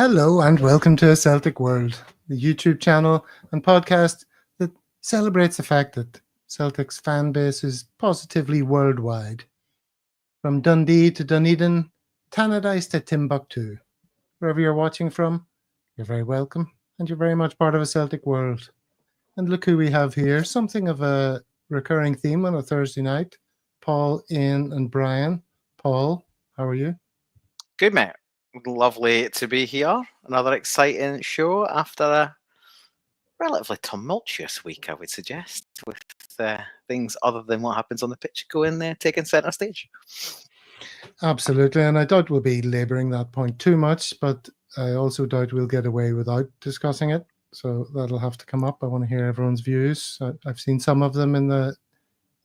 Hello and welcome to A Celtic World, the YouTube channel and podcast that celebrates the fact that Celtic's fan base is positively worldwide. From Dundee to Dunedin, Tannadice to Timbuktu. Wherever you're watching from, you're very welcome and you're very much part of A Celtic World. And look who we have here, something of a recurring theme on a Thursday night. Paul, Ian and Brian. Paul, how are you? Good, mate. Lovely to be here. Another exciting show after a relatively tumultuous week, I would suggest, with things other than what happens on the pitch going there, taking centre stage. Absolutely, and I doubt we'll be labouring that point too much, but I also doubt we'll get away without discussing it. So that'll have to come up. I want to hear everyone's views. I've seen some of them in the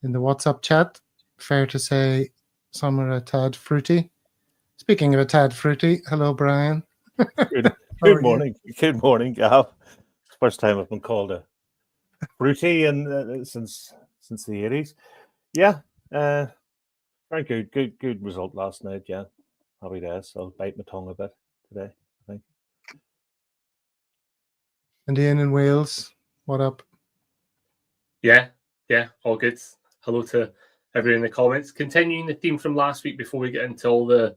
WhatsApp chat. Fair to say some are a tad fruity. Speaking of a tad fruity, hello, Brian. Good morning. Good morning, Gav. First time I've been called a fruity since the 80s. Yeah, very good. Good result last night. Yeah, happy days. I'll bite my tongue a bit today, I think. And Ian in Wales, what up? Yeah, all good. Hello to everyone in the comments. Continuing the theme from last week before we get into all the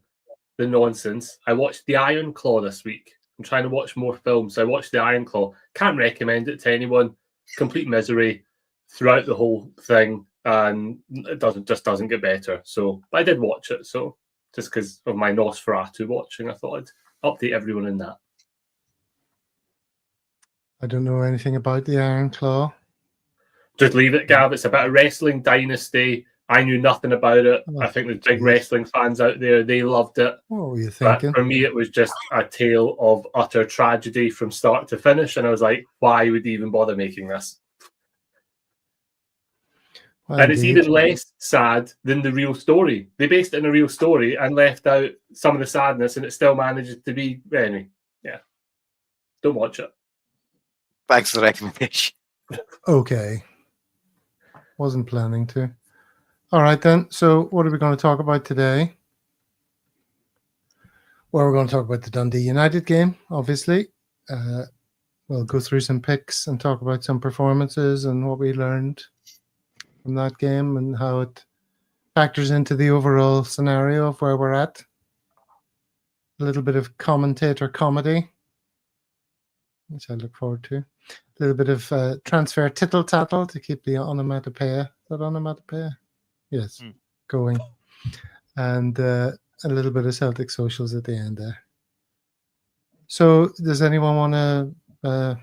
nonsense. I watched The Iron Claw this week. I'm trying to watch more films. I watched The Iron Claw. Can't recommend it to anyone. Complete misery throughout the whole thing, and it doesn't get better. So, but I did watch it. So, just because of my Nosferatu watching, I thought I'd update everyone in that. I don't know anything about The Iron Claw. Just leave it, Gav. It's about a wrestling dynasty. I knew nothing about it. I think the big wrestling fans out there, they loved it. What were you thinking? But for me, it was just a tale of utter tragedy from start to finish. And I was like, why would they even bother making this? Well, and it's even less sad than the real story. They based it on a real story and left out some of the sadness, and it still manages to be, anyway, yeah. Don't watch it. Thanks for the recommendation. Okay. Wasn't planning to. All right, then. So what are we going to talk about today? Well, we're going to talk about the Dundee United game, obviously. We'll go through some picks and talk about some performances and what we learned from that game and how it factors into the overall scenario of where we're at. A little bit of commentator comedy, which I look forward to. A little bit of transfer tittle-tattle to keep the onomatopoeia. Is that onomatopoeia? Yes, going. And a little bit of Celtic socials at the end there. So does anyone want to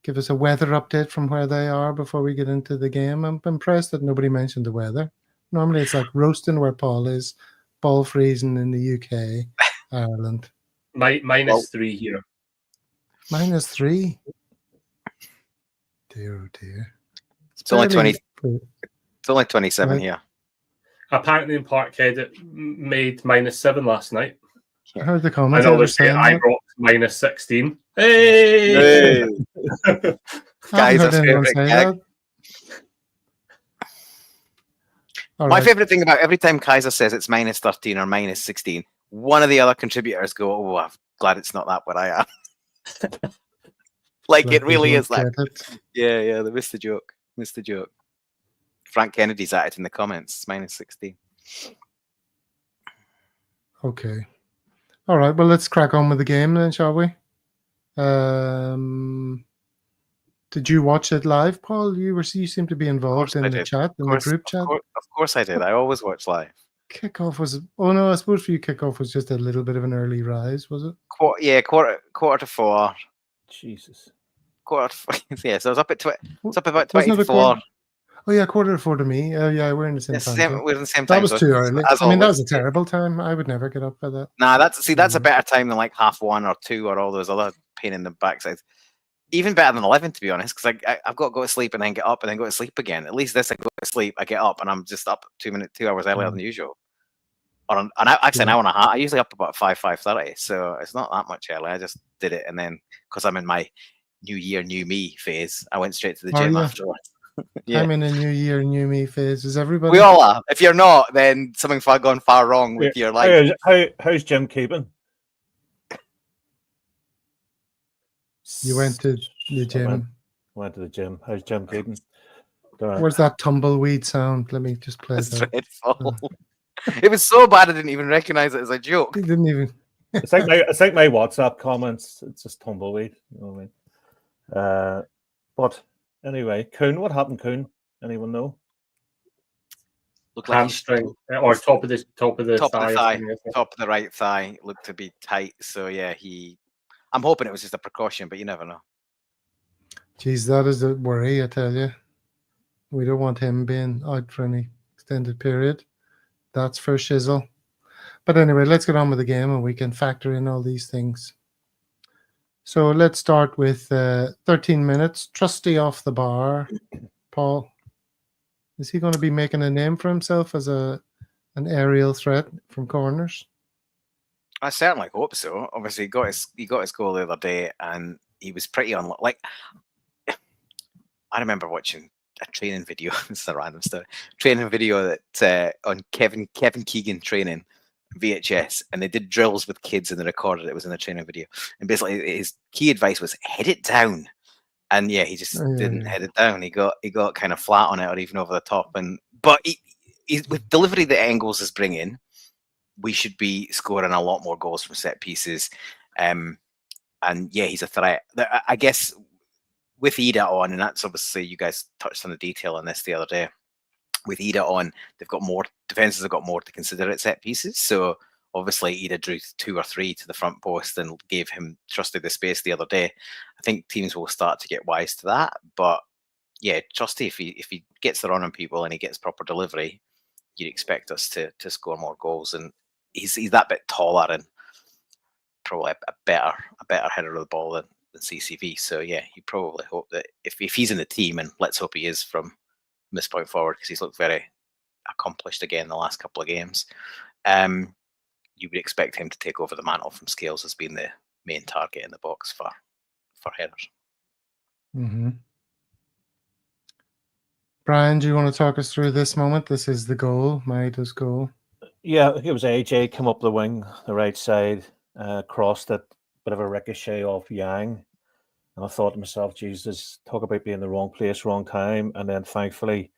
give us a weather update from where they are before we get into the game? I'm impressed that nobody mentioned the weather. Normally it's like roasting where Paul is, ball freezing in the UK, Ireland. -3 here. -3? Dear, oh dear. It's only 20. It's only 27 here. Apparently in Parkhead it made -7 last night. I heard the And comments. obviously at Ibrox -16. Hey! Guys, that's favorite gag. My favorite thing about every time Kaiser says it's -13 or -16, one of the other contributors go, "Oh, I'm glad it's not that where I am." Like it really is that. Yeah, they missed the joke. Frank Kennedy's at it in the comments. -16. Okay. All right. Well, let's crack on with the game then, shall we? Did you watch it live, Paul? You seem to be involved in the chat, in the group chat. Of course I did. I always watch live. Kickoff was. Oh no, I suppose for you, kickoff was just a little bit of an early rise, was it? Quarter to 4. Jesus. Quarter to 4. Yeah, so I was up at it's up about 24. Oh yeah, 3:45 to me. Oh yeah, we're in the same time. We're in the same time. That was too early. I mean, that was a terrible time. I would never get up by that. Nah, that's a better time than like 1:30 or 2 or all those other pain in the backside. Even better than 11, to be honest, because I've got to go to sleep and then get up and then go to sleep again. At least this, I go to sleep, I get up, and I'm just up 2 hours earlier than usual. Or actually an hour and a half. I usually up about 5:30, so it's not that much early. I just did it, and then because I'm in my new year, new me phase, I went straight to the gym afterwards. Yeah. I'm in a new year, new me phase. Is everybody? We all are. If you're not, then something gone far wrong with your life. How's Jim keeping? You went to the gym. Went to the gym. How's Jim keeping? Where's that tumbleweed sound? Let me just play It's that. dreadful. It was so bad I didn't even recognize it as a joke. He didn't even. It's like my WhatsApp comments. It's just tumbleweed. You know what I mean? But anyway, Kuhn, what happened, Kuhn? Anyone know? Looked like Hamstring or top of the top of the thigh. thigh, top of the right thigh looked to be tight. So yeah, I'm hoping it was just a precaution, but you never know. Geez, that is a worry, I tell you. We don't want him being out for any extended period. That's for shizzle. But anyway, let's get on with the game and we can factor in all these things. So let's start with 13 minutes. Trusty off the bar. Paul, is he going to be making a name for himself as an aerial threat from corners? I certainly hope so. Obviously, he got his goal the other day, and he was pretty like. I remember watching a training video. This is a random story. Training video that on Kevin Keegan training VHS, and they did drills with kids, and they recorded it. It was in the training video, and basically his key advice was head it down. And yeah, he just didn't head it down. He got kind of flat on it, or even over the top. But with delivery that Engels is bringing, we should be scoring a lot more goals from set pieces. And yeah, he's a threat. I guess with Ida on, and that's obviously you guys touched on the detail on this the other day. With Ida on, they've got more defenses have got more to consider at set pieces. So obviously, Ida drew 2 or 3 to the front post and gave him trusted the space the other day. I think teams will start to get wise to that. But yeah, Trusty, if he gets the run on people and he gets proper delivery, you'd expect us to score more goals. And he's that bit taller and probably a better header of the ball than CCV. So yeah, you probably hope that if he's in the team, and let's hope he is from this point forward, because he's looked very accomplished again the last couple of games. You would expect him to take over the mantle from Scales as being the main target in the box for headers. Mm-hmm. Brian, do you want to talk us through this moment? This is the goal, Maida's goal. Yeah, it was AJ come up the wing, the right side, crossed it, bit of a ricochet off Yang. And I thought to myself, Jesus, talk about being in the wrong place, wrong time. And then thankfully,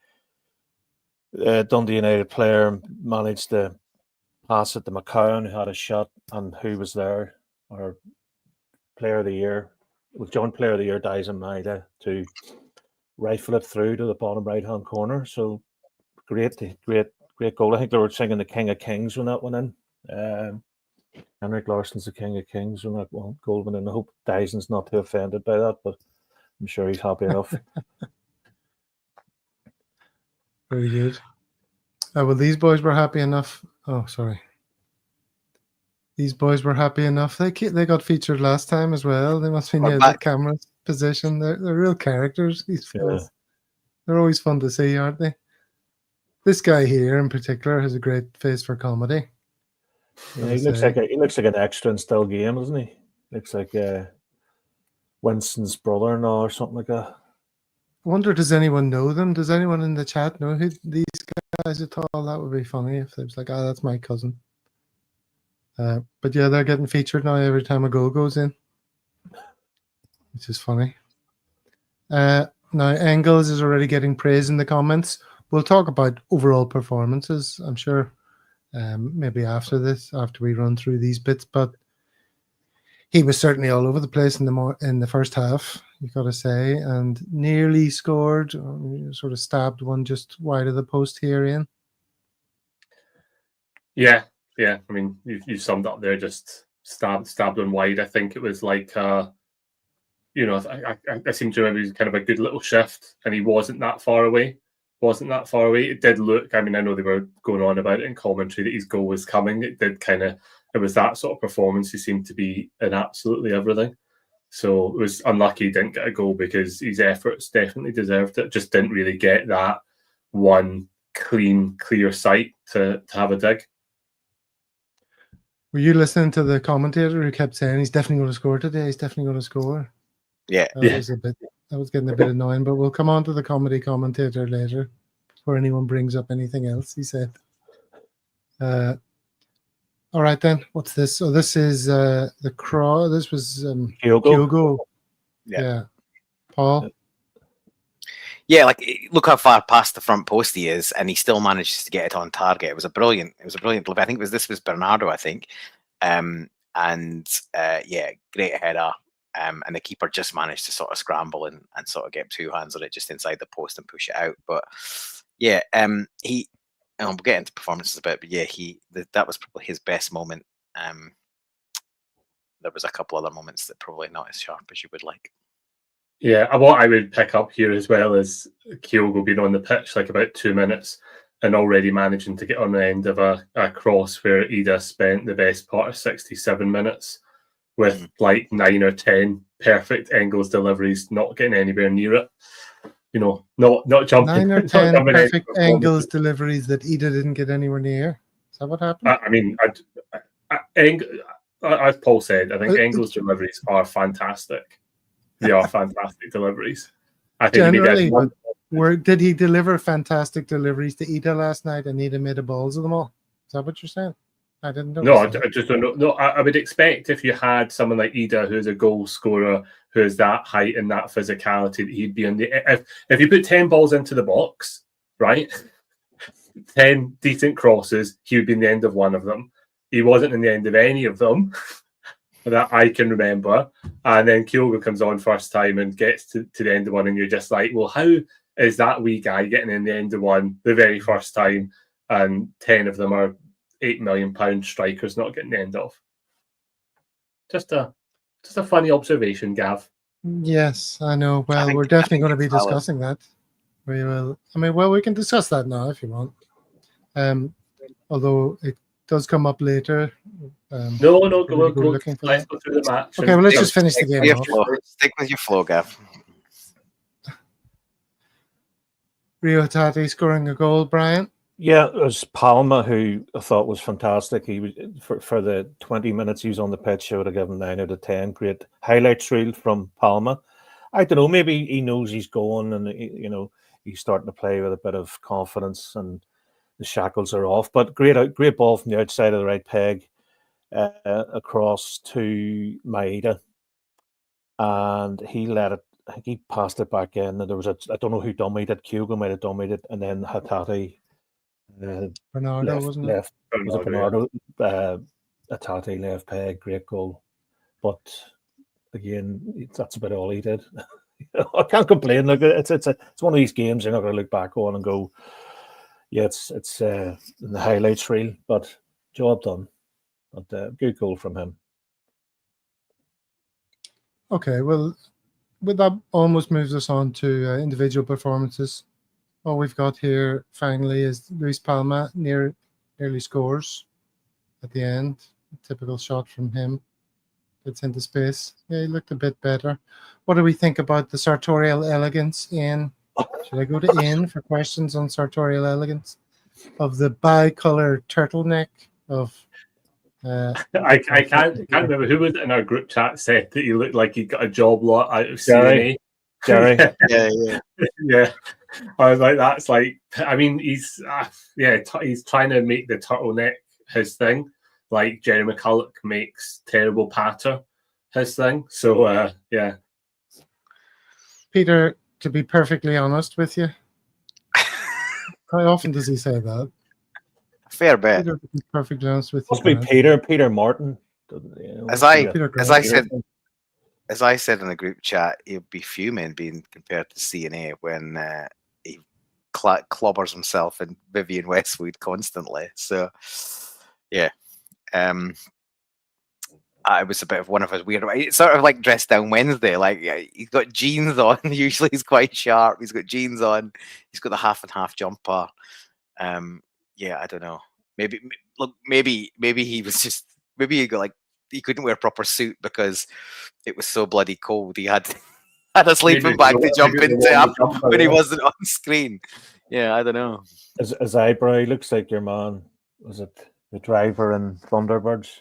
Dundee United player managed to pass it to McCown, who had a shot, and who was there, our player of the year, with John Player of the Year, Dies in Maida, to rifle it through to the bottom right-hand corner. So great goal. I think they were singing the King of Kings when that went in. Henrik Larsson's the King of Kings when that goal went in. I hope Dyson's not too offended by that, but I'm sure he's happy enough. Very good. Well, these boys were happy enough. Oh, sorry. These boys were happy enough. They got featured last time as well. They must be near the camera's position. They're real characters, these fellas. Yeah. They're always fun to see, aren't they? This guy here in particular has a great face for comedy. Yeah, he looks like an extra in Still Game, doesn't he? Looks like Winston's brother-in-law or something like that. I wonder, does anyone know them? Does anyone in the chat know who these guys at all? That would be funny if it was like, oh, that's my cousin. But yeah, they're getting featured now every time a goal goes in, which is funny. Now, Engels is already getting praise in the comments. We'll talk about overall performances, I'm sure, maybe after we run through these bits. But he was certainly all over the place in the first half, you've got to say, and nearly scored, sort of stabbed one just wide of the post here, Ian. Yeah. I mean, you summed up there, just stabbed one wide. I think it was like, I seem to remember it was kind of a good little shift, and he wasn't that far away. It did look, I mean, I know they were going on about it in commentary that his goal was coming. It was that sort of performance. He seemed to be in absolutely everything. So it was unlucky he didn't get a goal, because his efforts definitely deserved it. Just didn't really get that one clear sight to have a dig. Were you listening to the commentator who kept saying he's definitely going to score today? He's definitely going to score. Yeah. That was getting a bit annoying, but we'll come on to the comedy commentator later before anyone brings up anything else he said. All right then, what's this? So this is the Crow. This was Kyogo. Yeah. Paul? Yeah, like look how far past the front post he is, and he still manages to get it on target. It was a brilliant delivery. I think this was Bernardo, I think. Yeah, great header. And the keeper just managed to sort of scramble and sort of get two hands on it just inside the post and push it out. But yeah, and we'll get into performances a bit, but yeah, that was probably his best moment. There was a couple other moments that probably not as sharp as you would like. Yeah, what I would pick up here as well is Kyogo being on the pitch like about 2 minutes and already managing to get on the end of a cross where Ida spent the best part of 67 minutes with like 9 or 10 perfect Engels deliveries, not getting anywhere near it. You know, not jumping. 9 or 10 perfect Engels deliveries that Ida didn't get anywhere near. Is that what happened? I mean, as Paul said, I think Engels' deliveries are fantastic. They are fantastic deliveries. I think generally, did he deliver fantastic deliveries to Ida last night and Ida made the balls of them all? Is that what you're saying? I didn't know. No, I just don't know. No, I would expect if you had someone like Ida, who's a goal scorer, who has that height and that physicality, that he'd be in the. If you put 10 balls into the box, right, 10 decent crosses, he would be in the end of one of them. He wasn't in the end of any of them that I can remember. And then Kyogo comes on first time and gets to the end of one, and you're just like, well, how is that wee guy getting in the end of one the very first time, and 10 of them are £8 million strikers not getting the end of? Just a funny observation, Gav. Yes, I know. Well, we're definitely going to be discussing that. We will. I mean, well, we can discuss that now if you want. Although it does come up later. No, we'll go. Let's go through the match. Okay, well, let's just finish the game off. Stick with your flow, Gav. Rio Hatate scoring a goal, Brian. Yeah, it was Palma, who I thought was fantastic. He was for the 20 minutes he was on the pitch, I would have given 9 out of 10. Great highlights reel from Palma. I don't know, maybe he knows he's going, and he's starting to play with a bit of confidence, and the shackles are off. But great ball from the outside of the right peg across to Maeda, and he let it. I think he passed it back in, and there was I don't know who dummied it. Kyogo might have dummied it, and then Hatate. Bernardo, wasn't it? Was it Bernardo? Hatate left peg, great goal. But again, that's about all he did. I can't complain. Look, it's one of these games you're not going to look back on and go, yeah, it's in the highlights reel, but job done. But good goal from him. Okay, well, that almost moves us on to individual performances. All we've got here finally is Luis Palma nearly scores at the end. A typical shot from him. Gets into space. Yeah, he looked a bit better. What do we think about the sartorial elegance, Ian? Should I go to Ian for questions on sartorial elegance of the bi-color turtleneck of? I can't remember who was in our group chat said that he looked like he got a job lot out of CNA. Jerry. Yeah. I was like, that's like, I mean, he's trying to make the turtleneck his thing, like Jerry McCulloch makes terrible patter his thing. So yeah. Peter, to be perfectly honest with you, how often does he say that? Fair bet. Peter, to be perfectly honest with you, Must be Peter Martin. As I said in the group chat, he'd be fuming being compared to CNA when he clobbers himself and Vivian Westwood constantly. So, yeah. I was a bit of one of his weird. It's sort of like Dressed Down Wednesday. Like he's got jeans on. Usually he's quite sharp. He's got jeans on. He's got the half and half jumper. Yeah, I don't know. Maybe he was just he got like he couldn't wear a proper suit because it was so bloody cold. He had a sleeping bag to jump into when he wasn't on screen. Yeah, I don't know. His eyebrow looks like your man. Was it the driver in Thunderbirds?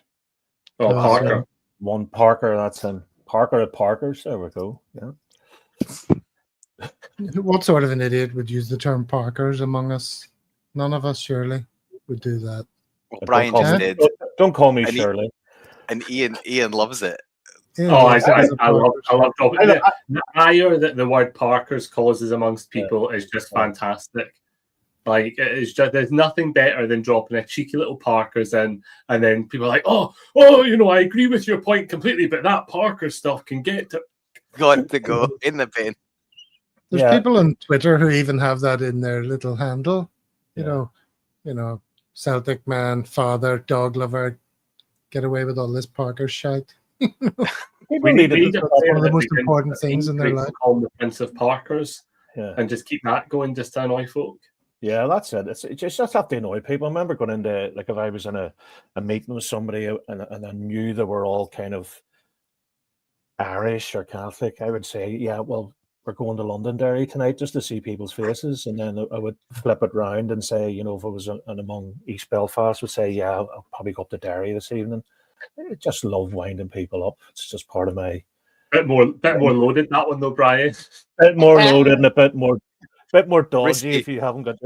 Oh, Parker. One Parker, that's him. Parker at Parker's. There we go. Yeah. What sort of an idiot would use the term Parkers among us? None of us, surely, would do that. Well, Brian just did. Don't call me Shirley. And Ian loves it. Yeah, Oh, it's like I love Parkers. The ire that the word Parkers causes amongst people is just fantastic. Like, it's just, there's nothing better than dropping a cheeky little Parkers in, and then people are like, oh, I agree with your point completely, but that Parker stuff can get to Got to go in the bin. There's people on Twitter who even have that in their little handle. You know, Celtic man, father, dog lover, get away with all this Parker shite. We need one of the most important things in their life. Call them the Prince of Parkers, and just keep that going just to annoy folk. Yeah, that's it. It's just have to annoy people. I remember going into, like, if I was in a meeting with somebody and I knew they were all kind of Irish or Catholic, I would say, yeah, well, we're going to Londonderry tonight just to see people's faces. And then I would flip it round and say, if I was among East Belfast, would say, yeah, I'll probably go up to Derry this evening. I just love winding people up. It's just part of my... Bit more loaded, that one though, Brian. Bit more loaded and a bit more dodgy Risky. if you haven't got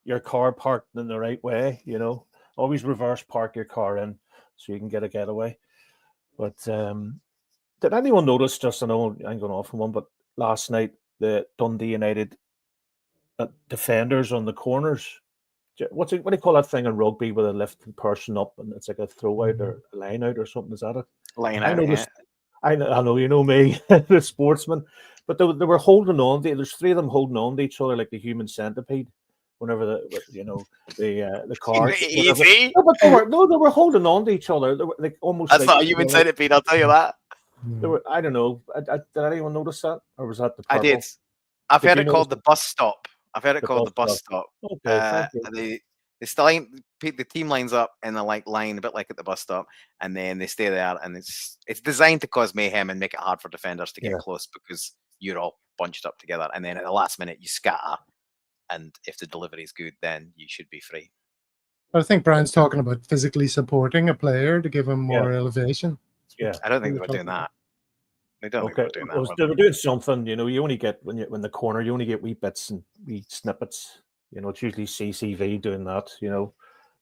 your car parked in the right way, Always reverse park your car in so you can get a getaway. But did anyone notice, just I know I'm going off on one, but last night the Dundee United defenders on the corners, what do you call that thing in rugby where they lift the person up and it's like a throw out or a line out or something? Is that it? Line out, yeah. I know, you know me, the sportsman, but they were holding on. There's three of them holding on to each other like the human centipede. Whenever the cars. Easy. They were holding on to each other. They were like almost. That's not a human centipede. I'll tell you that. They were. I don't know. Did anyone notice that, or was that the? I did. I've heard it called the bus stop. I've heard it called the bus stop. Okay. The team lines up in a line, a bit like at the bus stop, and then they stay there, and it's designed to cause mayhem and make it hard for defenders to get close because you're all bunched up together, and then at the last minute you scatter, and if the delivery is good, then you should be free. But I think Brian's talking about physically supporting a player to give him more elevation. Yeah, I don't think they were doing that. They don't think they were doing that. They were doing something. You only get when the corner, you only get wee bits and wee snippets. It's usually CCV doing that.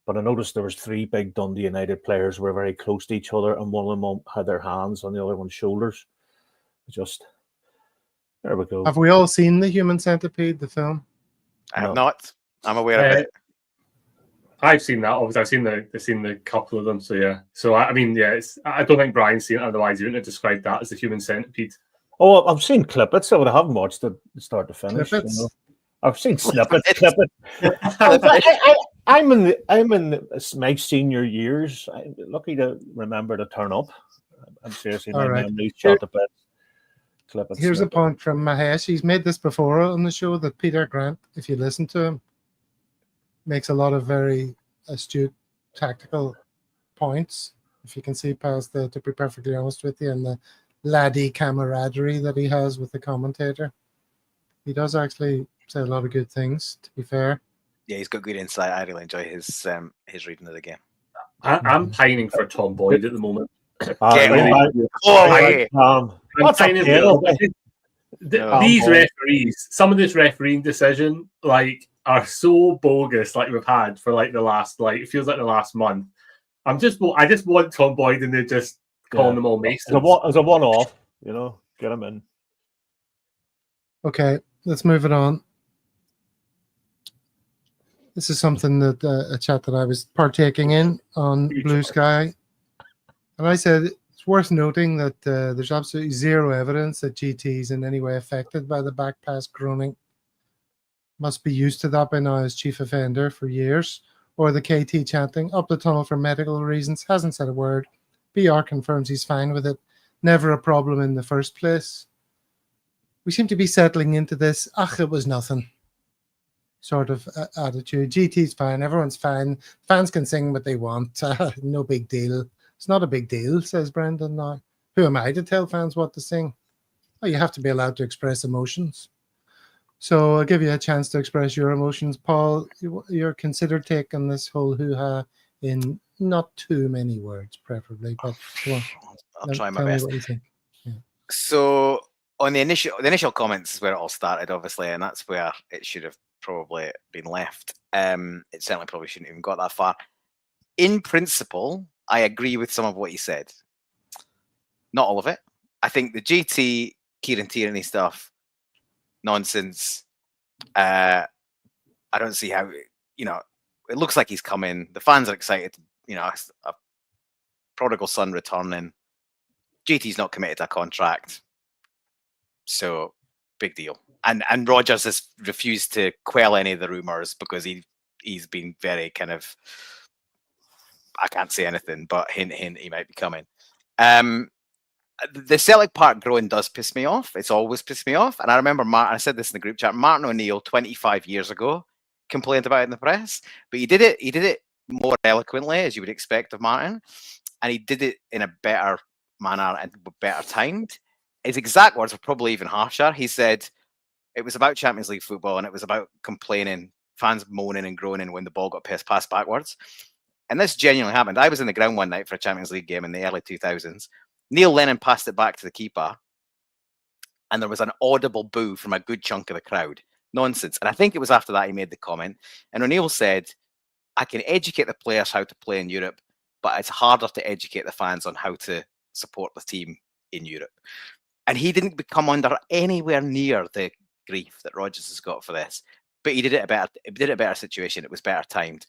But I noticed there was three big Dundee United players who were very close to each other, and one of them had their hands on the other one's shoulders. There we go. Have we all seen The Human Centipede, the film? I have not. I'm aware of it. I've seen that. Obviously, I've seen the couple of them. So yeah. So I mean, yeah. I don't think Brian's seen it. Otherwise, he wouldn't have described that as the Human Centipede. Oh, I've seen clippets, but I haven't watched it start to finish. I've seen snippets. I'm in my senior years. I'm lucky to remember to turn up. I'm seriously my memory's shot a bit. Here's a point from Mahesh. He's made this before on the show that Peter Grant, if you listen to him, makes a lot of very astute tactical points. If you can see past to be perfectly honest with you, and the laddie camaraderie that he has with the commentator. He does actually say a lot of good things, to be fair. Yeah, he's got good insight. I really enjoy his reading of the game. I'm pining for Tom Boyd at the moment. These referees, some of this refereeing decision, are so bogus. We've had for the last, it feels like the last month. I just want Tom Boyd, and they're just calling them all Masons. As a one-off, get him in. Okay, let's move it on. This is something that a chat that I was partaking in on Blue Sky, and I said it's worth noting that there's absolutely zero evidence that GT is in any way affected by the back pass groaning. Must be used to that by now as chief offender for years. Or the KT chanting up the tunnel for medical reasons. Hasn't said a word. BR confirms he's fine with it. Never a problem in the first place. We seem to be settling into this, it was nothing sort of attitude. GT's fine. Everyone's fine. Fans can sing what they want. No big deal. It's not a big deal, says Brendan now. Who am I to tell fans what to sing? Oh, you have to be allowed to express emotions. So I'll give you a chance to express your emotions. Paul, your considered take on this whole hoo-ha in not too many words, preferably. But I'll try my best. What you think. Yeah. So on the initial comments is where it all started, obviously, and that's where it should have probably been left. It certainly probably shouldn't even got that far. In principle, I agree with some of what he said. Not all of it. I think the GT, Kieran Tierney stuff, nonsense. I don't see how, it looks like he's coming. The fans are excited, a prodigal son returning. GT's not committed to a contract. So, big deal. And Rodgers has refused to quell any of the rumours because he's been very kind of, I can't say anything, but hint, he might be coming. The Celtic Park growing does piss me off. It's always pissed me off. And I remember, I said this in the group chat, Martin O'Neill 25 years ago complained about it in the press, but he did it more eloquently, as you would expect of Martin, and he did it in a better manner and better timed. His exact words were probably even harsher. He said it was about Champions League football and it was about complaining, fans moaning and groaning when the ball got passed backwards. And this genuinely happened. I was in the ground one night for a Champions League game in the early 2000s. Neil Lennon passed it back to the keeper, and there was an audible boo from a good chunk of the crowd. Nonsense. And I think it was after that he made the comment. And O'Neill said, I can educate the players how to play in Europe, but it's harder to educate the fans on how to support the team in Europe. And he didn't come under anywhere near the grief that Rodgers has got for this. But he did it a better situation. It was better timed.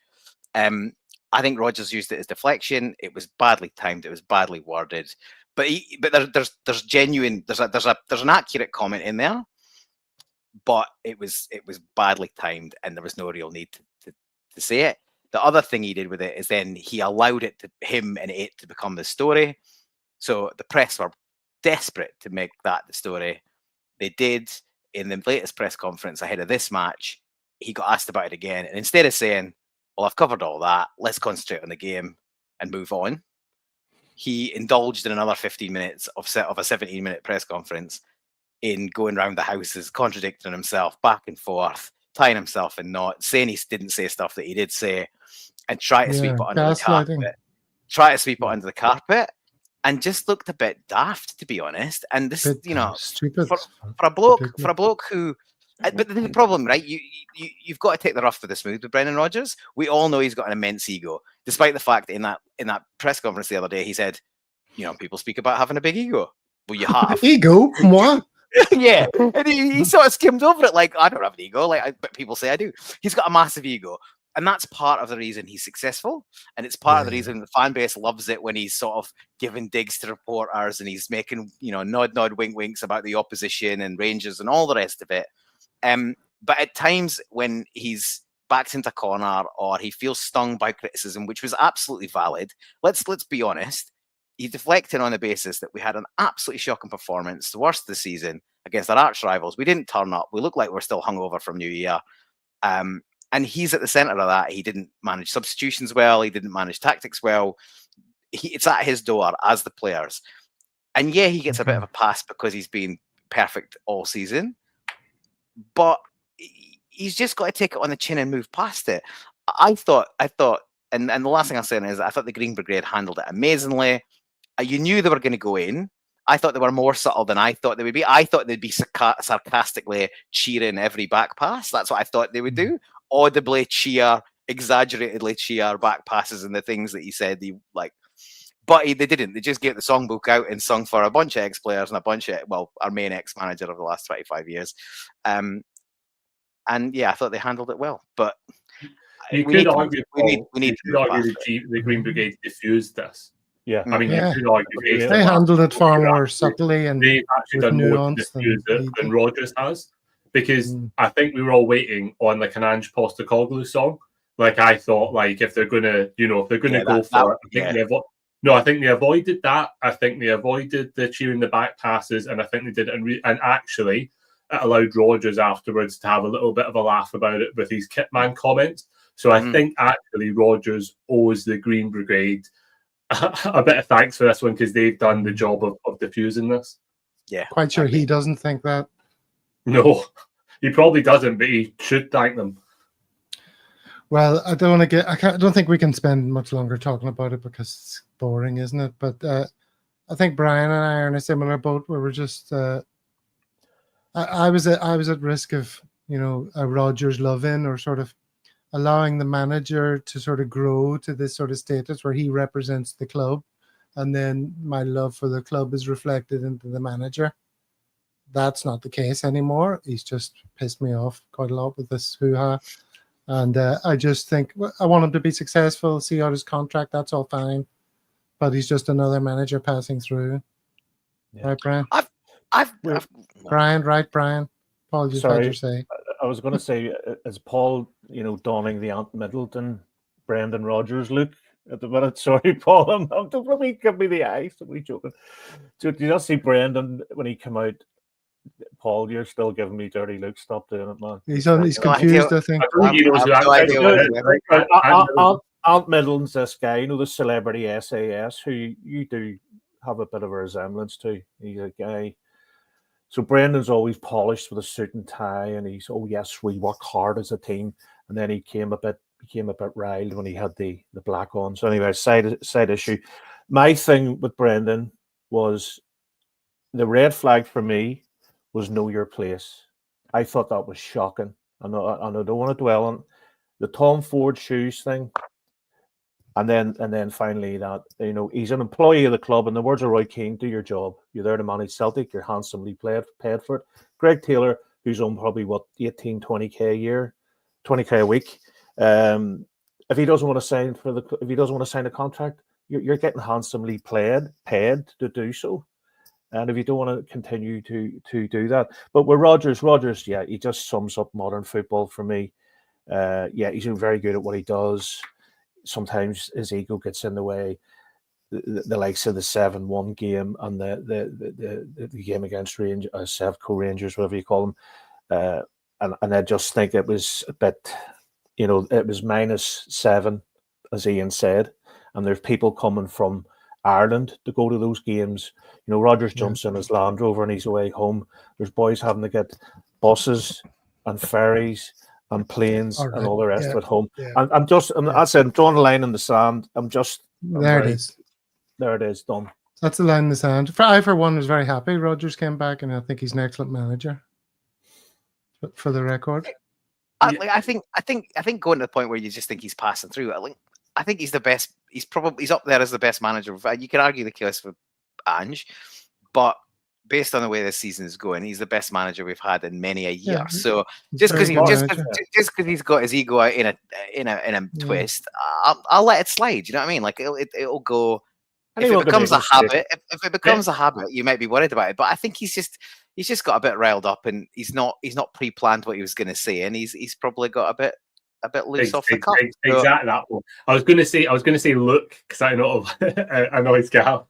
I think Rodgers used it as deflection. It was badly timed. It was badly worded. But there's genuine, there's an accurate comment in there, but it was badly timed, and there was no real need to say it. The other thing he did with it is then he allowed him and it to become the story. So the press were desperate to make that the story. They did. In the latest press conference ahead of this match, he got asked about it again, and instead of saying, well, I've covered all that, let's concentrate on the game and move on, he indulged in another 15 minutes of a 17-minute press conference in going around the houses, contradicting himself back and forth, tying himself in knots, saying he didn't say stuff that he did say, and try to sweep it under the carpet. And just looked a bit daft, to be honest. And this, stupid for a bloke who. But the problem, right? You've got to take the rough with the smooth with Brendan Rodgers. We all know he's got an immense ego, despite the fact that in that press conference the other day he said, people speak about having a big ego. Well, you have ego. What? Yeah, and he sort of skimmed over it like, I don't have an ego, but people say I do. He's got a massive ego. And that's part of the reason he's successful. And it's part of the reason the fan base loves it when he's sort of giving digs to reporters and he's making, nod, wink, winks about the opposition and Rangers and all the rest of it. But at times when he's backed into a corner or he feels stung by criticism, which was absolutely valid, let's be honest, he's deflecting on the basis that we had an absolutely shocking performance, the worst of the season, against our arch rivals. We didn't turn up. We look like we're still hungover from New Year. And he's at the centre of that. He didn't manage substitutions well. He didn't manage tactics well. It's at his door as the players. And yeah, he gets a bit of a pass because he's been perfect all season. But he's just got to take it on the chin and move past it. I thought, and the last thing I'm saying is I thought the Green Brigade handled it amazingly. You knew they were going to go in. I thought they were more subtle than I thought they would be. I thought they'd be sarcastically cheering every back pass. That's what I thought they would do. Audibly cheer, exaggeratedly cheer back passes and the things that he said he like. But they didn't. They just get the songbook out and sung for a bunch of ex-players and a bunch of, our main ex-manager of the last 25 years. And yeah, I thought they handled it well. But we need to argue the Green Brigade diffused this. Yeah, I mean, you could argue they handled it far more subtly and they've actually done more to diffuse it than Rodgers has. Because I think we were all waiting on like an Ange Postecoglou song. Like I thought, like if they're gonna, go for it, I think they avoided that. I think they avoided the cheering the back passes, and I think they did it. And actually, it allowed Rodgers afterwards to have a little bit of a laugh about it with his kitman comments. So I think actually Rodgers owes the Green Brigade a bit of thanks for this one because they've done the job of diffusing this. Yeah, quite sure he doesn't think that. No, he probably doesn't, but he should thank them. Well, I don't think we can spend much longer talking about it because it's boring, isn't it? But I think Brian and I are in a similar boat where we're just. I was at risk of a Rodgers love-in or sort of allowing the manager to sort of grow to this sort of status where he represents the club and then my love for the club is reflected into the manager. That's not the case anymore. He's just pissed me off quite a lot with this hoo-ha. And I just think I want him to be successful, see out his contract. That's all fine. But he's just another manager passing through. Yeah. Right, Brian? Brian? Apologies, what did you say? I was going to say, is Paul, donning the Ant Middleton, Brendan Rodgers look at the minute? Sorry, Paul, don't let me give me the eyes. Don't be joking. Did you not see Brendan when he came out? Paul, you're still giving me dirty looks. Stop doing it, man. He's confused, I think. Ant Middleton's this guy, the celebrity SAS, who you do have a bit of a resemblance to. He's a guy. So Brendan's always polished with a suit and tie, and he's, oh yes, we work hard as a team. And then he became a bit riled when he had the black on. So anyway, side issue. My thing with Brendan was the red flag for me was know your place. I thought that was shocking. And I don't want to dwell on the Tom Ford shoes thing. And then finally that, he's an employee of the club. In the words of Roy Keane, do your job. You're there to manage Celtic. You're handsomely paid for it. Greg Taylor, who's on probably 18, 20k a year, 20k a week. If he doesn't want to sign a contract, you're getting handsomely paid to do so. And if you don't want to continue to do that, but with Rodgers, yeah, he just sums up modern football for me. He's very good at what he does. Sometimes his ego gets in the way. The likes of the 7-1 game and the game against Sevco Rangers, whatever you call them, and I just think it was a bit, it was -7, as Ian said, and there's people coming from Ireland to go to those games. Rodgers jumps in his Land Rover and he's away home. There's boys having to get buses and ferries and planes and all the rest of it home. Yeah. I said, I'm drawing a line in the sand. There it is, done. That's the line in the sand. I, for one, was very happy Rodgers came back, and I think he's an excellent manager. For the record, I think going to the point where you just think he's passing through. I think he's the best. He's up there as the best manager. You can argue the case with Ange, but based on the way this season is going, he's the best manager we've had in many a year. Yeah, so just because he's got his ego out in a twist, I'll let it slide. You know what I mean? Like it'll go. If it becomes a habit, you might be worried about it. But I think he's just got a bit riled up, and he's not pre-planned what he was going to say, and he's probably got a bit loose off the cuff. Exactly that one. I was going to say look, because I know annoys Gal,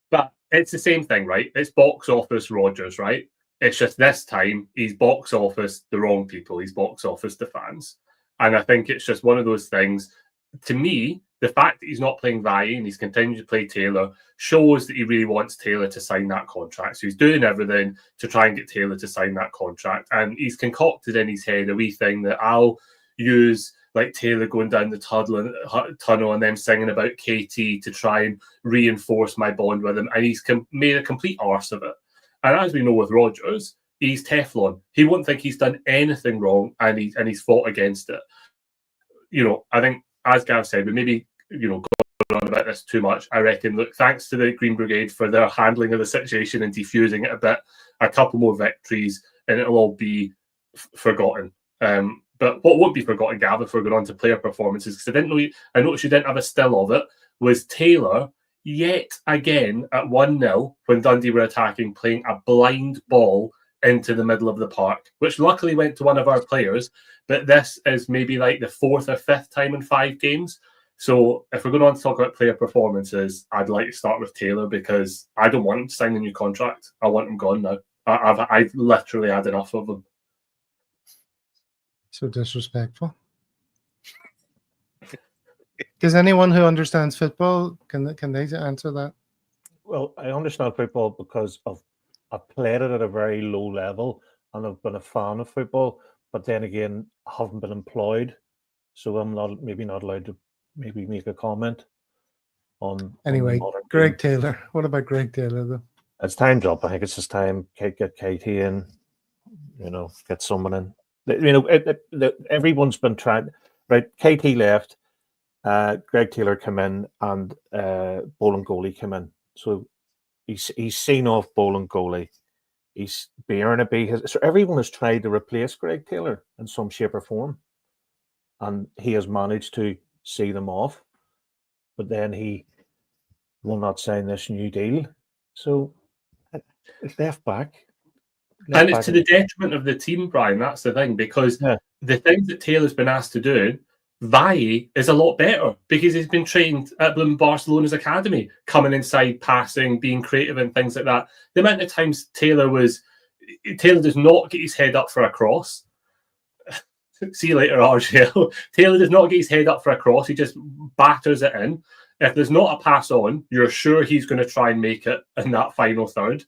but it's the same thing, right? It's box office Rodgers, right? It's just this time he's box office the wrong people. He's box office the fans, and I think it's just one of those things. To me, the fact that he's not playing Valle and he's continuing to play Taylor shows that he really wants Taylor to sign that contract. So he's doing everything to try and get Taylor to sign that contract, and he's concocted in his head a wee thing that I'll use, like Taylor going down the tunnel and them singing about KT to try and reinforce my bond with him, and he's made a complete arse of it. And as we know with Rodgers, he's Teflon. He won't think he's done anything wrong, and he's fought against it. I think, as Gav said, we maybe going on about this too much. I reckon, look, thanks to the Green Brigade for their handling of the situation and defusing it a bit, a couple more victories, and it'll all be forgotten. But what won't be forgotten, Gav, if we're going on to player performances, because I noticed you didn't have a still of it, was Taylor yet again at 1-0 when Dundee were attacking, playing a blind ball into the middle of the park, which luckily went to one of our players. But this is maybe like the 4th or 5th time in 5 games. So if we're going on to talk about player performances, I'd like to start with Taylor, because I don't want him to sign a new contract. I want him gone now. I've literally had enough of him. So disrespectful. Does anyone who understands football, can they answer that? Well, I understand football because I've played it at a very low level, and I've been a fan of football. But then again, I haven't been employed, so I'm not allowed to maybe make a comment on. Anyway, Greg Taylor. What about Greg Taylor though? It's time's up. I think it's just time get KT in. Get someone in. Everyone's been trying. Right, KT left. Greg Taylor came in and Bolingoli came in. So he's seen off Bolingoli. He's Barnaby. So everyone has tried to replace Greg Taylor in some shape or form. And he has managed to see them off. But then he will not sign this new deal. So it's left back. And it's to the detriment of the team, Brian. That's the thing, because the things that Taylor's been asked to do, Valle is a lot better because he's been trained at Barcelona's academy, coming inside, passing, being creative and things like that. The amount of times Taylor does not get his head up for a cross. See you later, RGL. Taylor does not get his head up for a cross. He just batters it in. If there's not a pass on, you're sure he's going to try and make it in that final third.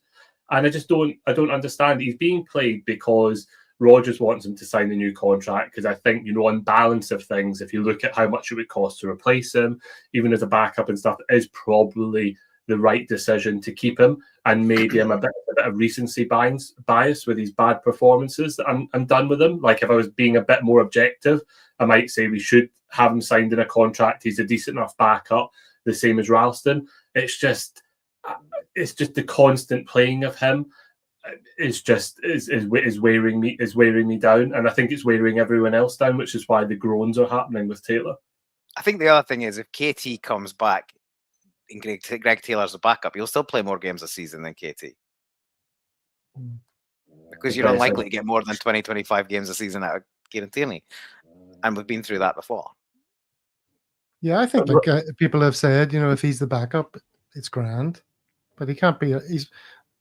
And I don't understand. He's being played because Rodgers wants him to sign the new contract, because I think, on balance of things, if you look at how much it would cost to replace him, even as a backup and stuff, it is probably the right decision to keep him. And maybe I'm a bit of recency bias with these bad performances that I'm done with him. Like, if I was being a bit more objective, I might say we should have him signed in a contract. He's a decent enough backup, the same as Ralston. It's just the constant playing of him is wearing me down, and I think it's wearing everyone else down, which is why the groans are happening with Taylor. I think the other thing is, if KT comes back and Greg Taylor's a backup, he'll still play more games a season than KT, because you're unlikely to get more than 20-25 games a season out of Kieran Tierney, and we've been through that before. Yeah, I think people have said, if he's the backup, it's grand, but he can't be.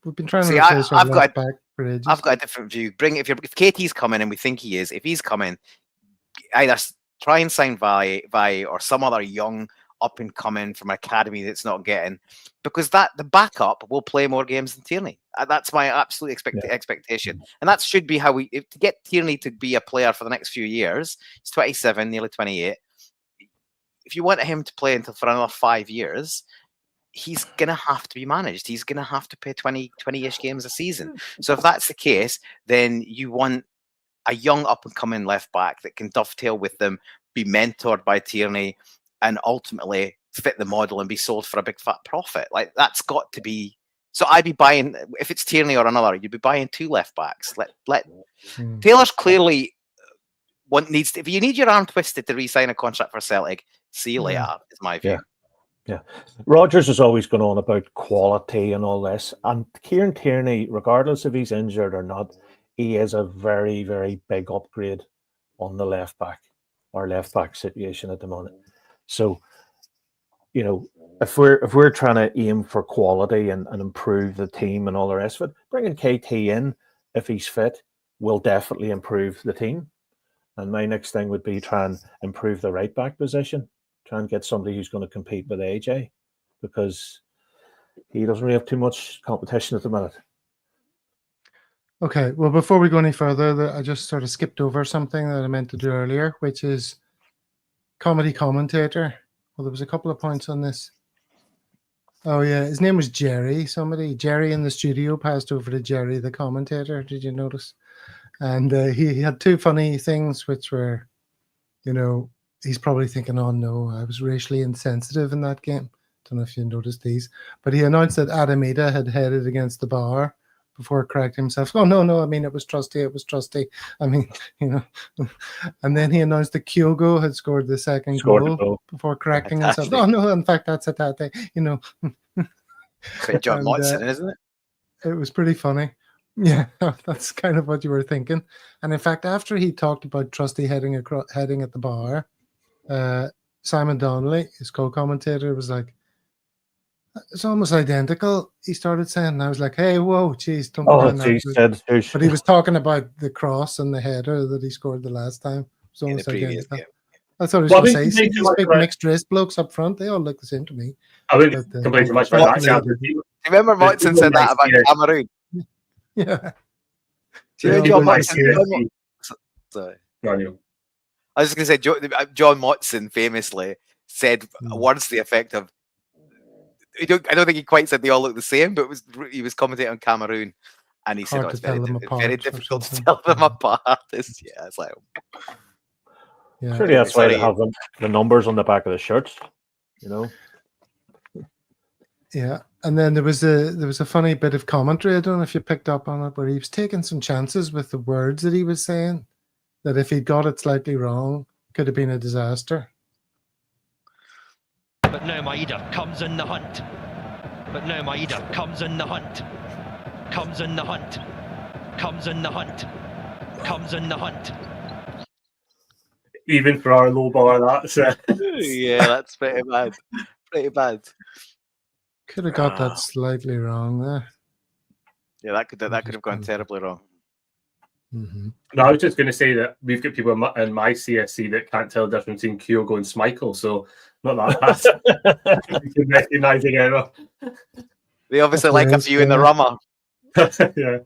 We've been trying to replace our left back for ages. I've got a different view. If KT's coming, and we think he is, if he's coming, either try and sign Valle or some other young up and coming from academy that's not getting, because the backup will play more games than Tierney. That's my absolute expectation, and that should be how to get Tierney to be a player for the next few years. He's 27, nearly 28. If you want him to play for another 5 years, he's going to have to be managed. He's going to have to play 20-ish games a season. So if that's the case, then you want a young up-and-coming left back that can dovetail with them, be mentored by Tierney, and ultimately fit the model and be sold for a big fat profit. Like, that's got to be... So I'd be buying... If it's Tierney or another, you'd be buying 2 left backs. Taylor's clearly... needs to, if you need your arm twisted to re-sign a contract for Celtic, see you later, is my view. Yeah. Rodgers is always going on about quality and all this. And Kieran Tierney, regardless if he's injured or not, he is a very, very big upgrade on the left back situation at the moment. So, if we're trying to aim for quality and improve the team and all the rest of it, bringing KT in, if he's fit, will definitely improve the team. And my next thing would be try and improve the right back position. Try and get somebody who's going to compete with AJ, because he doesn't really have too much competition at the minute. Okay, well, before we go any further, I just sort of skipped over something that I meant to do earlier, which is comedy commentator. Well, there was a couple of points on this. Oh, yeah, his name was Jerry. Jerry in the studio passed over to Jerry, the commentator. Did you notice? And he had 2 funny things, which were, he's probably thinking, oh, no, I was racially insensitive in that game. Don't know if you noticed these. But he announced that Adamita had headed against the bar before correcting himself. Oh, no, I mean, it was Trusty. I mean, And then he announced that Kyogo had scored the second goal before correcting himself. Oh, no, in fact, that's Hatate. John Watson, isn't it? It was pretty funny. Yeah, that's kind of what you were thinking. And in fact, after he talked about Trusty heading at the bar, Simon Donnelly, his co-commentator, was like, it's almost identical. He started saying, and I was like, hey, whoa, geez, don't go on that. But he was talking about the cross and the header that he scored the last time. It was almost identical. That's what I was going to say. These big mixed race blokes up front, they all look the same to me. I wouldn't complain too much about that. Remember Watson said that about Cameroon? Yeah. Do you know John Watson? Sorry. I was just going to say, John Watson famously said words to the effect of, I don't think he quite said they all look the same, but he was commentating on Cameroon, and he said it's very difficult to tell them apart. It's like... Yeah. Surely that's why they have the numbers on the back of the shirts, you know. Yeah, and then there was a funny bit of commentary. I don't know if you picked up on it, where he was taking some chances with the words that he was saying. That if he got it slightly wrong, could have been a disaster. But no, Maeda comes in the hunt. But no, Maeda comes in the hunt. Comes in the hunt. Comes in the hunt. Comes in the hunt. Even for our low bar, that's yeah, that's pretty bad. Pretty bad. Could have got that slightly wrong there. Yeah, that could have gone terribly wrong. Mm-hmm. No, I was just going to say that we've got people in my CSC that can't tell the difference between Kyogo and Schmeichel, so not that bad. You can recognise the error. They obviously like a few in the rummer. Yeah.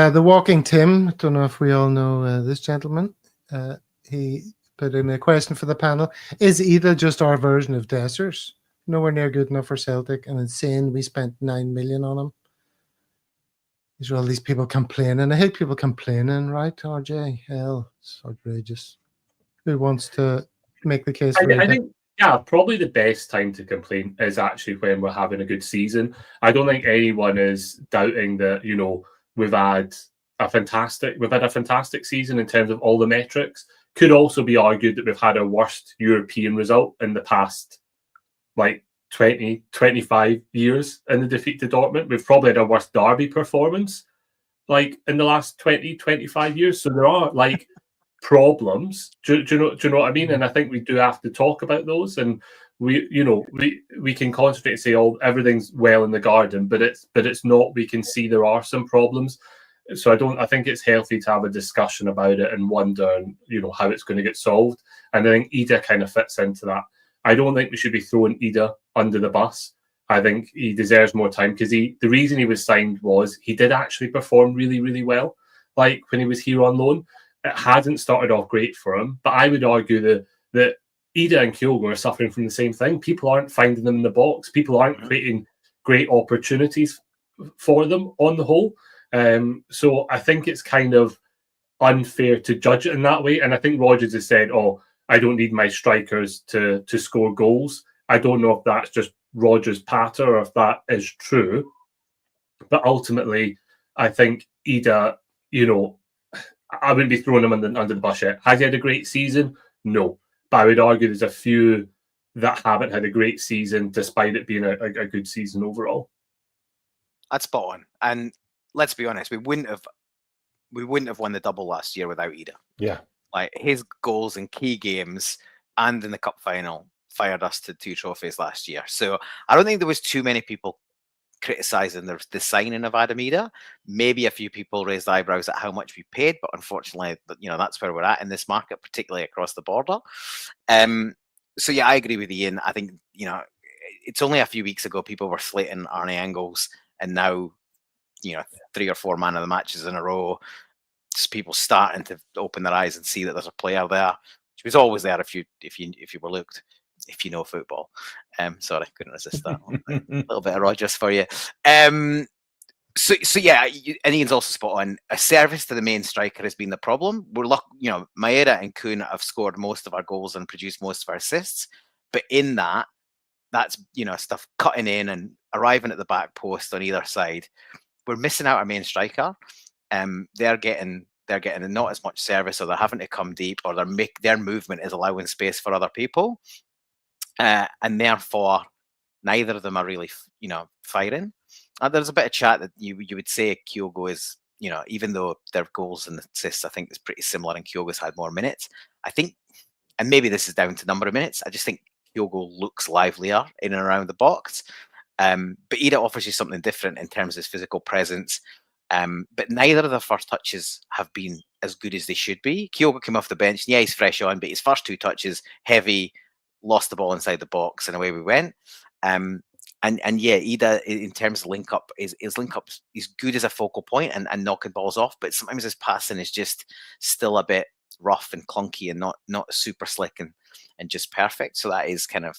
The Walking Tim, don't know if we all know this gentleman. He put in a question for the panel. Is Ida just our version of Dessers? Nowhere near good enough for Celtic, and insane we spent 9 million on him. These are all these people complaining. I hate people complaining, right, RJ? Hell, it's outrageous. Who wants to make the case for I think, yeah, probably the best time to complain is actually when we're having a good season. I don't think anyone is doubting that, you know, we've had a fantastic season in terms of all the metrics. Could also be argued that we've had our worst European result in the past, like, 20, 25 years in the defeat to Dortmund. We've probably had our worst derby performance, like, in the last 20, 25 years. So there are, like, problems. Do you know what I mean? And I think we do have to talk about those. And we can concentrate and say, oh, everything's well in the garden, but it's not. We can see there are some problems. So I think it's healthy to have a discussion about it and wonder, you know, how it's going to get solved. And I think Ida kind of fits into that. I don't think we should be throwing Ida under the bus. I think he deserves more time because the reason he was signed was he did actually perform really, really well. Like when he was here on loan, it hadn't started off great for him. But I would argue that Ida and Kyogo are suffering from the same thing. People aren't finding them in the box. People aren't creating great opportunities for them on the whole. So I think it's kind of unfair to judge it in that way. And I think Rodgers has said, oh, I don't need my strikers to score goals. I don't know if that's just Rodgers' patter or if that is true. But ultimately, I think Ida, you know, I wouldn't be throwing him under the bus yet. Has he had a great season? No. But I would argue there's a few that haven't had a great season despite it being a good season overall. That's spot on. And let's be honest, we wouldn't have won the double last year without Ida. Yeah. Like his goals in key games and in the cup final fired us to 2 trophies last year. So I don't think there was too many people criticizing the signing of Adam Ida. Maybe a few people raised eyebrows at how much we paid, but unfortunately, you know, that's where we're at in this market, particularly across the border. So yeah, I agree with Ian. I think, you know, it's only a few weeks ago people were slating Arne Engels, and now, you know, 3 or 4 man of the matches in a row, just people starting to open their eyes and see that there's a player there, which was always there if you were looked, if you know football. Sorry, couldn't resist that one. A little bit of Rodgers for you. So yeah, and Ian's also spot on. A service to the main striker has been the problem. We're you know, Maeda and Kuhn have scored most of our goals and produced most of our assists, but in that's, you know, stuff cutting in and arriving at the back post on either side. We're missing out our main striker. They're getting not as much service, or they're having to come deep, or their movement is allowing space for other people, and therefore neither of them are really, you know, firing. There's a bit of chat that you would say Kyogo is, you know, even though their goals and assists I think is pretty similar, and Kyogo's had more minutes. I think, and maybe this is down to number of minutes, I just think Kyogo looks livelier in and around the box. But Ida offers you something different in terms of his physical presence. But neither of the first touches have been as good as they should be. Kyogo came off the bench. Yeah, he's fresh on, but his first 2 touches, heavy, lost the ball inside the box, and away we went. And yeah, Ida, in terms of link up, his link up is good as a focal point and knocking balls off, but sometimes his passing is just still a bit rough and clunky and not super slick and just perfect. So that is kind of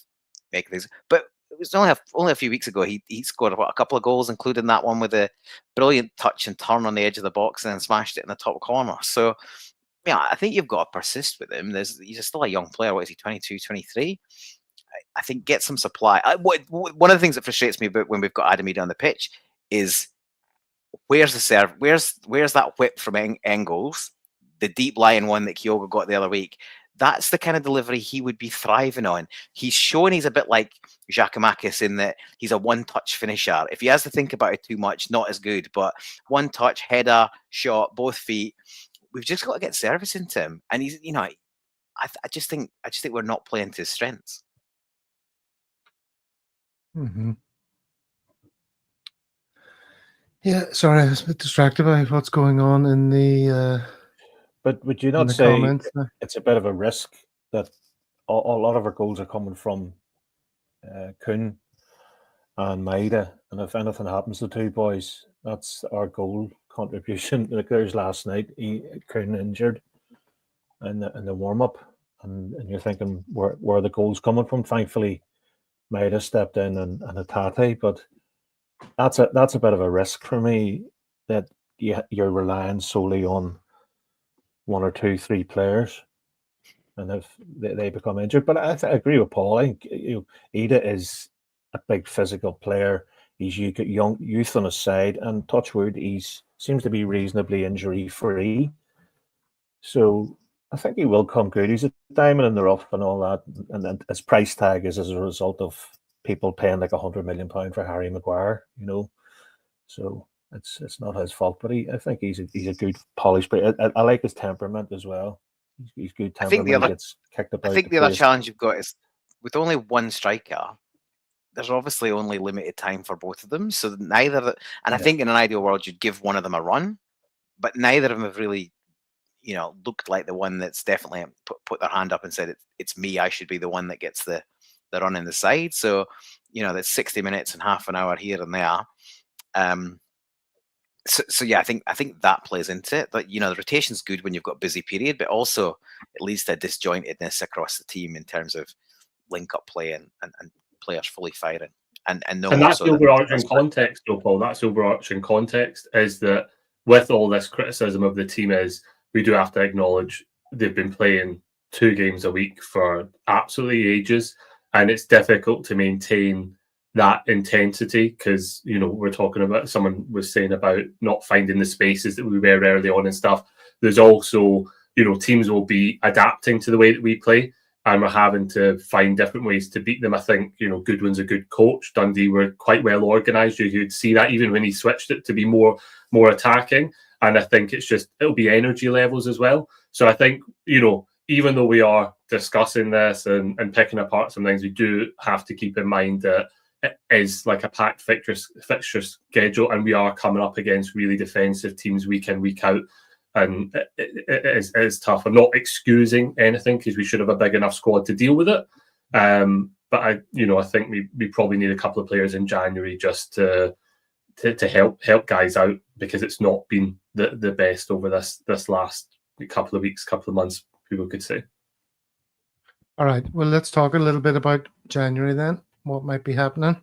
making things. But it was only a few weeks ago he scored a couple of goals, including that one with a brilliant touch and turn on the edge of the box and then smashed it in the top corner. So Yeah, I think you've got to persist with him. He's still a young player. What is he, 22, 23? I think get some supply. One of the things that frustrates me about when we've got Adam Ida on the pitch is where's the serve? Where's that whip from Engels, the deep lying one that Kyogo got the other week? That's the kind of delivery he would be thriving on. He's shown he's a bit like Giacomakis in that he's a one-touch finisher. If he has to think about it too much, not as good. But one touch, header, shot, both feet. We've just got to get service into him. And he's, I just think we're not playing to his strengths. Mm-hmm. Yeah, sorry, I was a bit distracted by what's going on in the. But would you not say it's a bit of a risk that a lot of our goals are coming from Kuhn and Maida, and if anything happens to two boys, that's our goal contribution. Like there's last night, Kuhn injured in the warm up, and you're thinking where are the goals coming from? Thankfully, Maida stepped in and Hatate, but that's a bit of a risk for me that you're relying solely on one or two, three players, and if they become injured. But I agree with Paul. I think Ida is a big physical player. He's got young youth on his side, and touch wood, seems to be reasonably injury free. So I think he will come good. He's a diamond in the rough and all that, and his price tag is as a result of people paying like £100 million for Harry Maguire. So. It's not his fault, but I think he's a good polished player. I like his temperament as well. He's good temperament. He gets kicked about. I think the other challenge you've got is with only one striker, there's obviously only limited time for both of them. So neither, and I think in an ideal world you'd give one of them a run, but neither of them have really, looked like the one that's definitely put their hand up and said it's me. I should be the one that gets the run in the side. So there's 60 minutes and half an hour here and there. So yeah, I think that plays into it. But the rotation's good when you've got a busy period, but also it leads to disjointedness across the team in terms of link-up play and players fully firing. And that's the overarching context, though, Paul. That's the overarching context is that with all this criticism of the team we do have to acknowledge they've been playing 2 games a week for absolutely ages, and it's difficult to maintain that intensity because we're talking about, someone was saying about not finding the spaces that we were early on and stuff. There's also teams will be adapting to the way that we play, and we're having to find different ways to beat them. I think Goodwin's a good coach. Dundee were quite well organised. You could see that even when he switched it to be more attacking, and I think it'll be energy levels as well. So I think even though we are discussing this and picking apart some things, we do have to keep in mind that it is like a packed fixture schedule, and we are coming up against really defensive teams week in, week out, and it is tough. I'm not excusing anything because we should have a big enough squad to deal with it. But I think we probably need a couple of players in January just to help guys out because it's not been the best over this last couple of weeks, couple of months, people could say. All right. Well, let's talk a little bit about January then. What might be happening?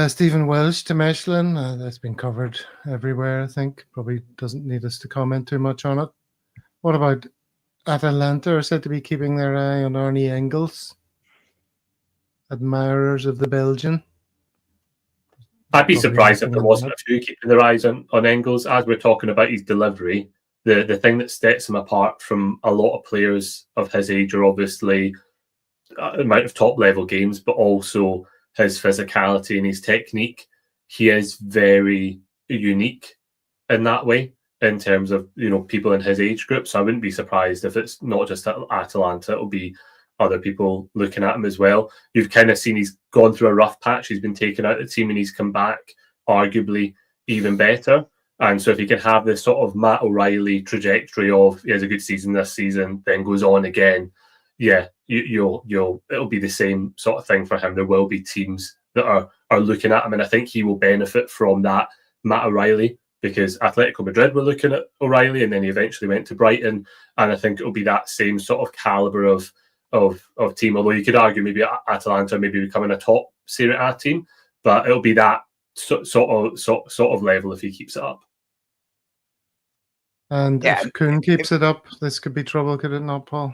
Stephen Welsh to Mechlin. That's been covered everywhere, I think. Probably doesn't need us to comment too much on it. What about Atalanta are said to be keeping their eye on Arnie Engels? Admirers of the Belgian. I'd be surprised if there wasn't a few keeping their eyes on Engels. As we're talking about his delivery, the thing that sets him apart from a lot of players of his age are obviously amount of top level games, but also his physicality and his technique. He is very unique in that way in terms of people in his age group. So I wouldn't be surprised if it's not just at Atalanta, it'll be other people looking at him as well. You've kind of seen he's gone through a rough patch. He's been taken out of the team and he's come back arguably even better. And so if he can have this sort of Matt O'Reilly trajectory of he has a good season this season, then goes on again, yeah, it'll be the same sort of thing for him. There will be teams that are looking at him, and I think he will benefit from that Matt O'Reilly because Atletico Madrid were looking at O'Reilly, and then he eventually went to Brighton, and I think it'll be that same sort of caliber of team. Although you could argue maybe Atalanta maybe becoming a top Serie A team, but it'll be that sort of level if he keeps it up. And Yeah, if Kuhn keeps it up, this could be trouble, could it not, Paul?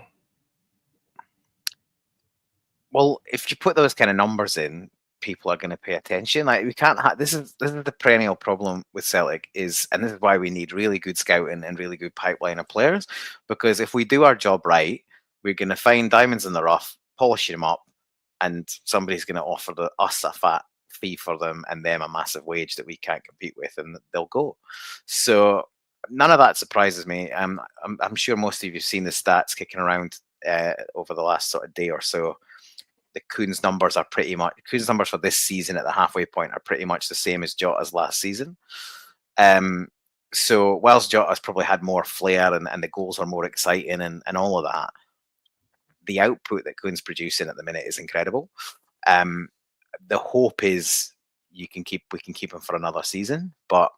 Well, if you put those kind of numbers in, people are going to pay attention. Like we can't have this is the perennial problem with Celtic and this is why we need really good scouting and really good pipeline of players. Because if we do our job right, we're going to find diamonds in the rough, polishing them up, and somebody's going to offer us a fat fee for them and them a massive wage that we can't compete with, and they'll go. So none of that surprises me. I'm sure most of you have seen the stats kicking around over the last sort of day or so. The Kuhn's numbers for this season at the halfway point are pretty much the same as Jota's last season. So whilst Jota's probably had more flair and the goals are more exciting and all of that, the output that Kuhn's producing at the minute is incredible. The hope is we can keep him for another season, but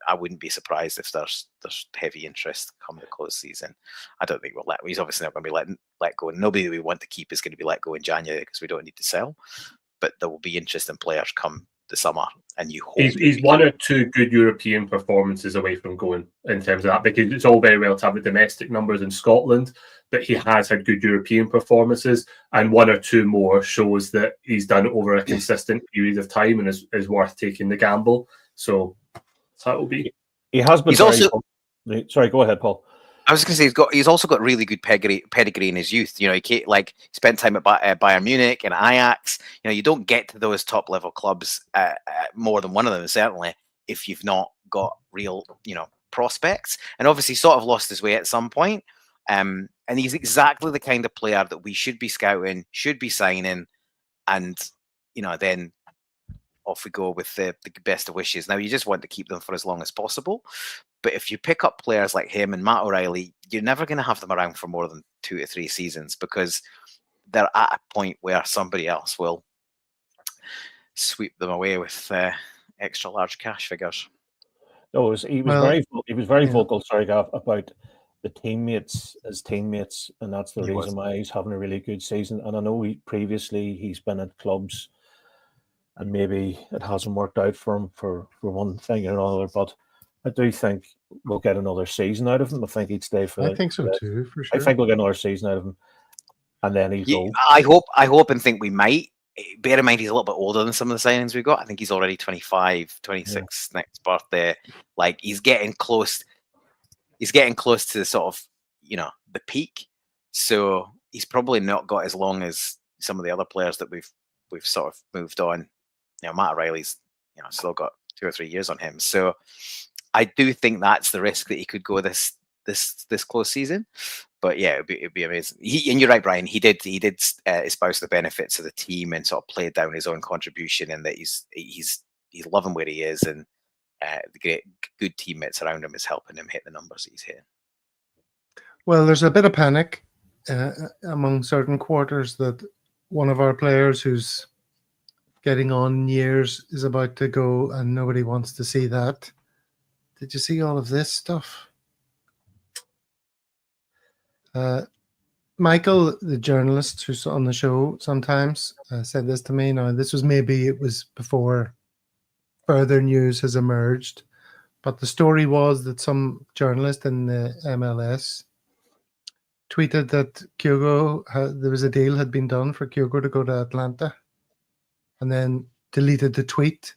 I wouldn't be surprised if there's heavy interest come the close season. I don't think he's obviously not going to be let go. Nobody that we want to keep is going to be let go in January because we don't need to sell. But there will be interest in players come the summer, and you hope he's one or two good European performances away from going in terms of that, because it's all very well to have the domestic numbers in Scotland, but he has had good European performances, and one or two more shows that he's done it over a consistent period of time and is worth taking the gamble. So that will be. He has been. Sorry, go ahead, Paul. I was going to say he's also got really good pedigree in his youth. You know, he spent time at Bayern Munich and Ajax. You know, you don't get to those top level clubs, more than one of them certainly, if you've not got real, prospects. And obviously, sort of lost his way at some point. And he's exactly the kind of player that we should be scouting, should be signing, and then off we go with the best of wishes. Now, you just want to keep them for as long as possible. But if you pick up players like him and Matt O'Reilly, you're never going to have them around for more than 2 to 3 seasons, because they're at a point where somebody else will sweep them away with extra large cash figures. No, he was very vocal, sorry, Gav, about the his teammates, and that's the reason why he's having a really good season. And I know previously he's been at clubs and maybe it hasn't worked out for him for one thing or another, but I do think we'll get another season out of him. I think he'd stay for. I think so too, for sure. I think we'll get another season out of him, and then he's old. I hope and think we might. Bear in mind, he's a little bit older than some of the signings we've got. I think he's already 25, 26 next birthday. Like, he's getting close. He's getting close to the sort of, the peak. So he's probably not got as long as some of the other players that we've sort of moved on. Matt O'Reilly's, still got 2 or 3 years on him. So I do think that's the risk, that he could go this close season. But yeah, it'd be amazing. And you're right, Brian. He did espouse the benefits of the team and sort of played down his own contribution, and that he's loving where he is, and the good teammates around him is helping him hit the numbers that he's hitting. Well, there's a bit of panic among certain quarters that one of our players who's getting on in years is about to go, and nobody wants to see that. Did you see all of this stuff? Michael, the journalist who's on the show sometimes, said this to me. Now, it was before further news has emerged, but the story was that some journalist in the MLS tweeted that there was a deal had been done for Kyogo to go to Atlanta, and then deleted the tweet.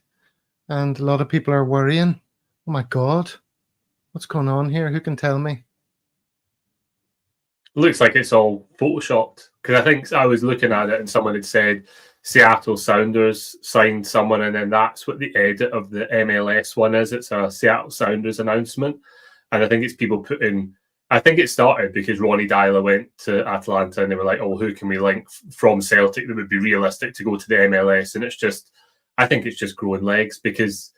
And a lot of people are worrying, oh my God, what's going on here? Who can tell me? Looks like it's all photoshopped, because I think I was looking at it and someone had said Seattle Sounders signed someone, and then that's what the edit of the MLS one is. It's a Seattle Sounders announcement, and I think it's people putting. I think it started because Ronnie Dyler went to Atlanta and they were like, "Oh, who can we link from Celtic that would be realistic to go to the MLS?" And I think it's just growing legs, because,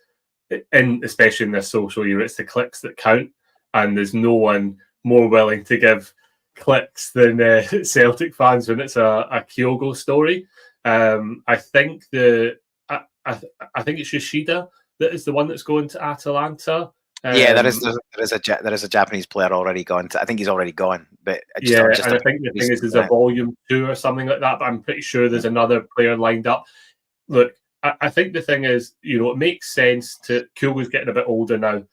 especially in this social era, it's the clicks that count, and there's no one more willing to give clicks than Celtic fans when it's a Kyogo story. I think I think it's Yoshida that is the one that's going to Atalanta. There is a Japanese player already gone. I think he's already gone. But I think the thing is, there's a volume 2 or something like that. But I'm pretty sure there's another player lined up. Look, I think the thing is, it makes sense to. Kyogo's getting a bit older now,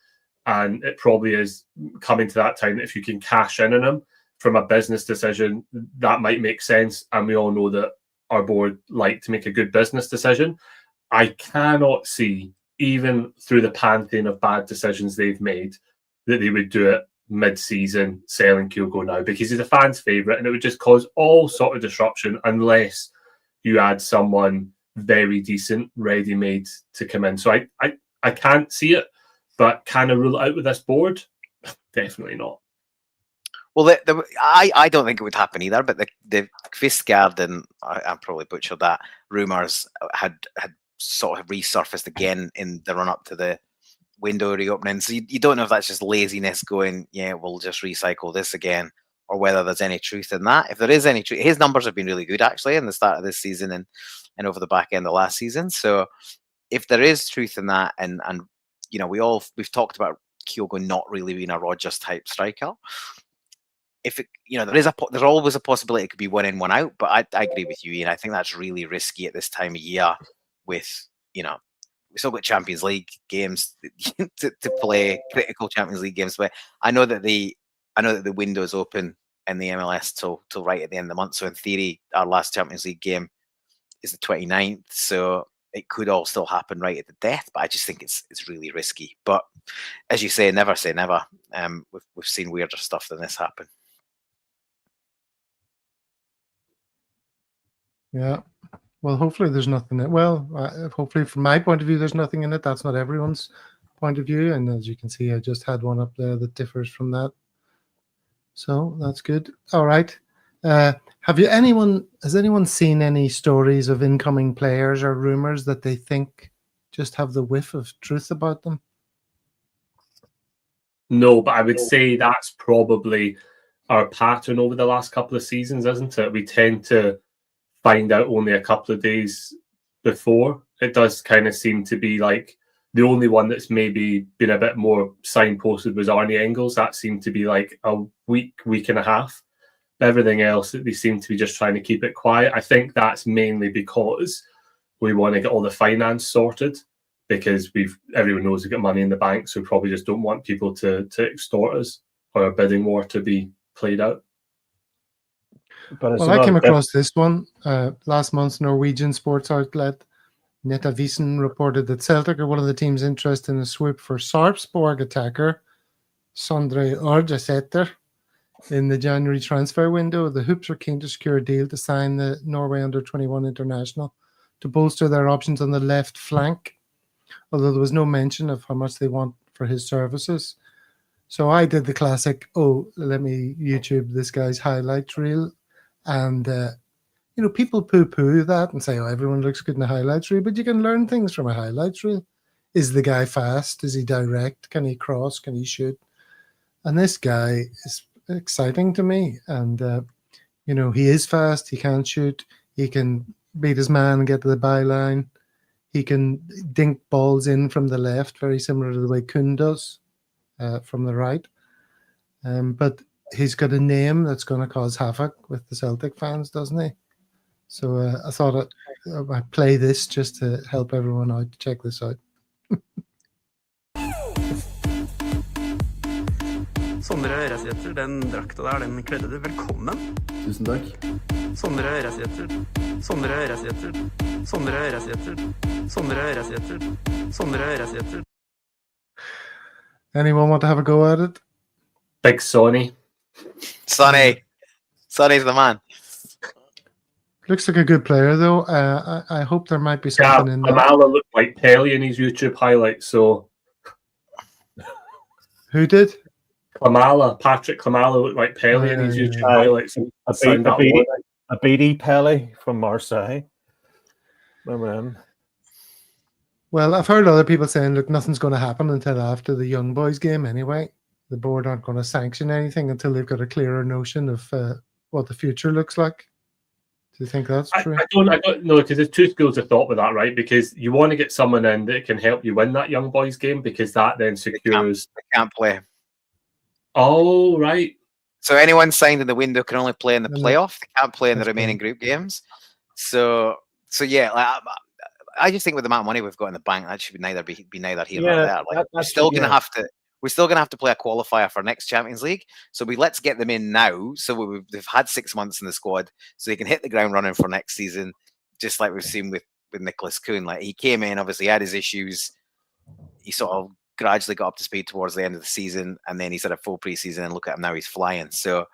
and it probably is coming to that time that if you can cash in on him from a business decision, that might make sense. And we all know that our board like to make a good business decision. I cannot see, even through the pantheon of bad decisions they've made, that they would do it mid-season selling Kyogo now, because he's a fan's favourite and it would just cause all sort of disruption unless you add someone very decent, ready-made to come in. So I can't see it, but can I rule it out with this board? Definitely not. Well, I don't think it would happen either, but the Kvistgaard, I probably butchered that, rumours had sort of resurfaced again in the run-up to the window reopening. So you don't know if that's just laziness going, yeah, we'll just recycle this again, or whether there's any truth in that. If there is any truth, his numbers have been really good actually in the start of this season and over the back end of last season. So if there is truth in that, and you know, we've talked about Kyogo not really being a Rodgers type striker. If it, you know, there's always a possibility it could be one in, one out. But I agree with you, Ian. I think that's really risky at this time of year. With, you know, we still got Champions League games to play, critical Champions League games. But I know that the window is open in the MLS till right at the end of the month. So in theory, our last Champions League game is the 29th. So it could all still happen right at the death. But I just think it's really risky. But as you say never. We've seen weirder stuff than this happen. Yeah. Well, hopefully there's nothing. Hopefully from my point of view, there's nothing in it. That's not everyone's point of view. And as you can see, I just had one up there that differs from that. So that's good. All right. Has anyone seen any stories of incoming players or rumors that they think just have the whiff of truth about them? No, but I would say that's probably our pattern over the last couple of seasons, isn't it? We tend to find out only a couple of days before. It does kind of seem to be like the only one that's maybe been a bit more signposted was Arnie Engels. That seemed to be like a week and a half. Everything else, they seem to be just trying to keep it quiet. I think that's mainly because we want to get all the finance sorted, because everyone knows we've got money in the bank, so we probably just don't want people to extort us or a bidding war to be played out. Well, I came across this one last month's Norwegian sports outlet Nettavisen reported that Celtic are one of the teams interested in a swoop for Sarpsborg attacker Sondre Orjaseter in the January transfer window. The Hoops are keen to secure a deal to sign the Norway under-21 international to bolster their options on the left flank, although there was no mention of how much they want for his services. So I did the classic, let me YouTube this guy's highlight reel. And, people poo-poo that and say, everyone looks good in the highlights reel, but you can learn things from a highlights reel. Is the guy fast? Is he direct? Can he cross? Can he shoot? And this guy is exciting to me. And, he is fast. He can shoot. He can beat his man and get to the byline. He can dink balls in from the left, very similar to the way Kuhn does from the right. But he's got a name that's going to cause havoc with the Celtic fans, doesn't he? So I thought I'd play this just to help everyone out. Check this out. Sondre Øresæter, den drakta der, den kledde du. Velkommen. Tusen takk. Sondre Øresæter, Sondre Øresæter, Sondre Øresæter, Sondre Øresæter, Sondre Øresæter. Anyone want to have a go at it? Big Sonny. Sonny's the man. Looks like a good player, though. I hope there might be something in there. Klamala looked like Pelly in his YouTube highlights, so... Who did? Patrick Klamala looked like Pelly in his YouTube highlights. A beady Pelly from Marseille. Remember him? Well, I've heard other people saying, look, nothing's going to happen until after the Young Boys game anyway. The board aren't going to sanction anything until they've got a clearer notion of what the future looks like. Do you think that's true? I don't know, because there's two schools of thought with that, right? Because you want to get someone in that can help you win that Young Boys game, because that then secures... They can't play. Oh, right. So anyone signed in the window can only play in the playoff. They can't play in the remaining group games. So yeah, I just think with the amount of money we've got in the bank, that should be neither here nor there. Like, we're still going to have to we're still going to have to play a qualifier for next Champions League. So let's get them in now. So they've had 6 months in the squad, so they can hit the ground running for next season, just like we've seen with Nicholas Kuhn. Like, he came in, obviously had his issues. He sort of gradually got up to speed towards the end of the season, and then he's had a full preseason, and look at him now, he's flying. So,